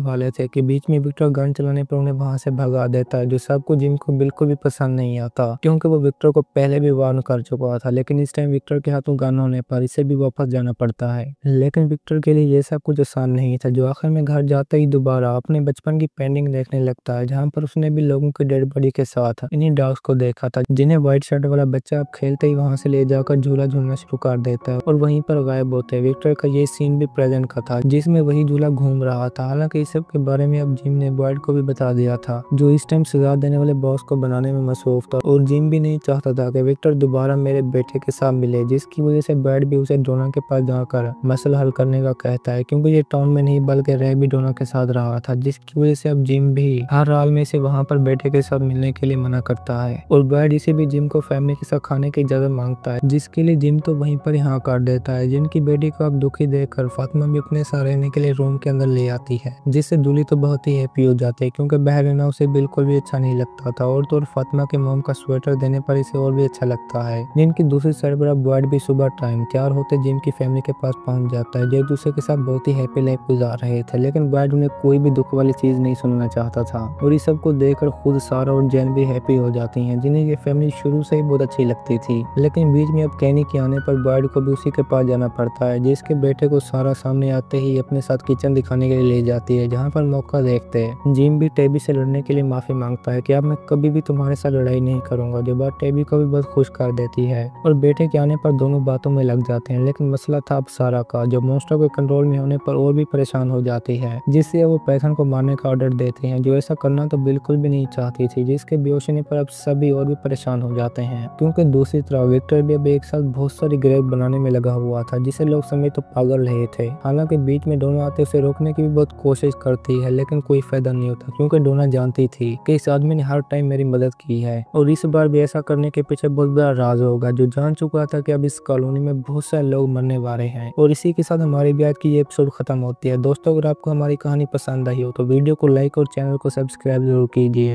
वाले थे कि बीच में विक्टर गन चलाने पर उन्हें वहां से भगा देता है, जो सबको जिम को बिल्कुल भी पसंद नहीं आता, क्योंकि वो विक्टर को पहले भी वार्न कर चुका था। लेकिन इस टाइम विक्टर के हाथों गन होने पर इसे भी वापस जाना पड़ता है। लेकिन विक्टर के लिए ये सब कुछ आसान नहीं था, जो आखिर में घर जाते ही दोबारा अपने बचपन की पेंटिंग देखने लगता है, जहाँ पर उसने भी लोगों की डेड बॉडी के साथ इन्हीं डॉग्स को देखा था, जिन्हें व्हाइट शर्ट वाला बच्चा अब खेलते ही वहां से ले जाकर झूला झूलना शुरू कर देता है और वहीं पर गायब होते हैं। विक्टर का ये सीन भी प्रेजेंट का था, जिसमें वही झूला घूम रहा था। हालांकि इस सब के बारे में अब जिम ने बॉयड को भी बता दिया था, जो इस टाइम सजा देने वाले बॉस को बनाने में मसरूफ था, और जिम भी नहीं चाहता था कि विक्टर दोबारा मेरे बेटे के साथ मिले, जिसकी वजह से बॉयड भी उसे डोना के पास जाकर मसला हल करने का कहता है, क्योंकि ये टाउन में नहीं बल्कि रह भी डोना के साथ रहा था, जिसकी वजह से अब जिम भी हर हाल में से वहां पर बेटे के साथ मिलने के लिए मना करता है और बॉयड इसे भी जिम को फैमिली के साथ खाने की इजाजत मांगता है, जिसके लिए जिम तो वहीं पर यहाँ कर देता है। जिनकी बेटी को अब दुखी देखकर फातिमा भी अपने साथ रहने के लिए रूम के अंदर ले आती है, जिससे जूली तो बहुत ही हैप्पी हो जाती है, क्योंकि बाहर रहना उसे बिल्कुल भी अच्छा नहीं लगता था। और तो फातिमा के मोम का स्वेटर देने पर इसे और भी अच्छा लगता है। जिनकी दूसरी साइड पर अब बॉयड भी सुबह टाइम तैयार होते जिम की फैमिली के पास पहुंच जाता है, जो एक दूसरे के साथ बहुत ही हैप्पी लाइफ गुजार रहे थे, लेकिन बॉयड उन्हें कोई भी दुख वाली चीज नहीं सुनना चाहता था। और इस सब को देखकर खुद सारा और जैन भी हैप्पी हो जाती हैं, जिन्हें ये फैमिली शुरू से ही बहुत अच्छी लगती थी। लेकिन बीच में अब कैनी के आने पर बॉयड को भी उसी के पास जाना पड़ता है, जिसके बेटे को सारा सामने आते ही अपने साथ किचन दिखाने के लिए ले जाती है, जहाँ पर मौका देखते हैं जिम भी टेबी से लड़ने के लिए माफी मांगता है कि अब मैं कभी भी तुम्हारे साथ लड़ाई नहीं करूंगा, जो बात टेबी को भी बहुत खुश कर देती है। और बेटे के आने पर दोनों बातों में लग जाते हैं, लेकिन मसला था अब सारा का, जो मॉन्स्टर के कंट्रोल में होने पर और भी परेशान हो जाती है, जिससे वो पैथन को मारने का ऑर्डर देते हैं, जो ऐसा करना तो बिल्कुल भी नहीं चाहती थी, जिसके बेहोश होने पर अब सभी और भी परेशान हो जाते हैं, क्योंकि दूसरी तरफ विक्टर भी अब एक साथ बहुत सारी ग्रेव बनाने में लगा हुआ था, जिसे लोग समझ तो पागल रहे थे। हालांकि बीच में डोना आते उसे रोकने की भी बहुत कोशिश करती है, लेकिन कोई फायदा नहीं होता, क्योंकि डोना जानती थी कि इस आदमी ने हर टाइम मेरी मदद की है और इस बार भी ऐसा करने के पीछे बहुत बड़ा राज होगा, जो जान चुका था कि अब इस कॉलोनी में बहुत सारे लोग मरने वाले हैं। और इसी के साथ हमारी भी आज की ये एपिसोड खत्म होती है। दोस्तों, अगर आपको हमारी कहानी पसंद आई हो तो वीडियो को लाइक और चैनल को सब्सक्राइब जरूर कीजिए।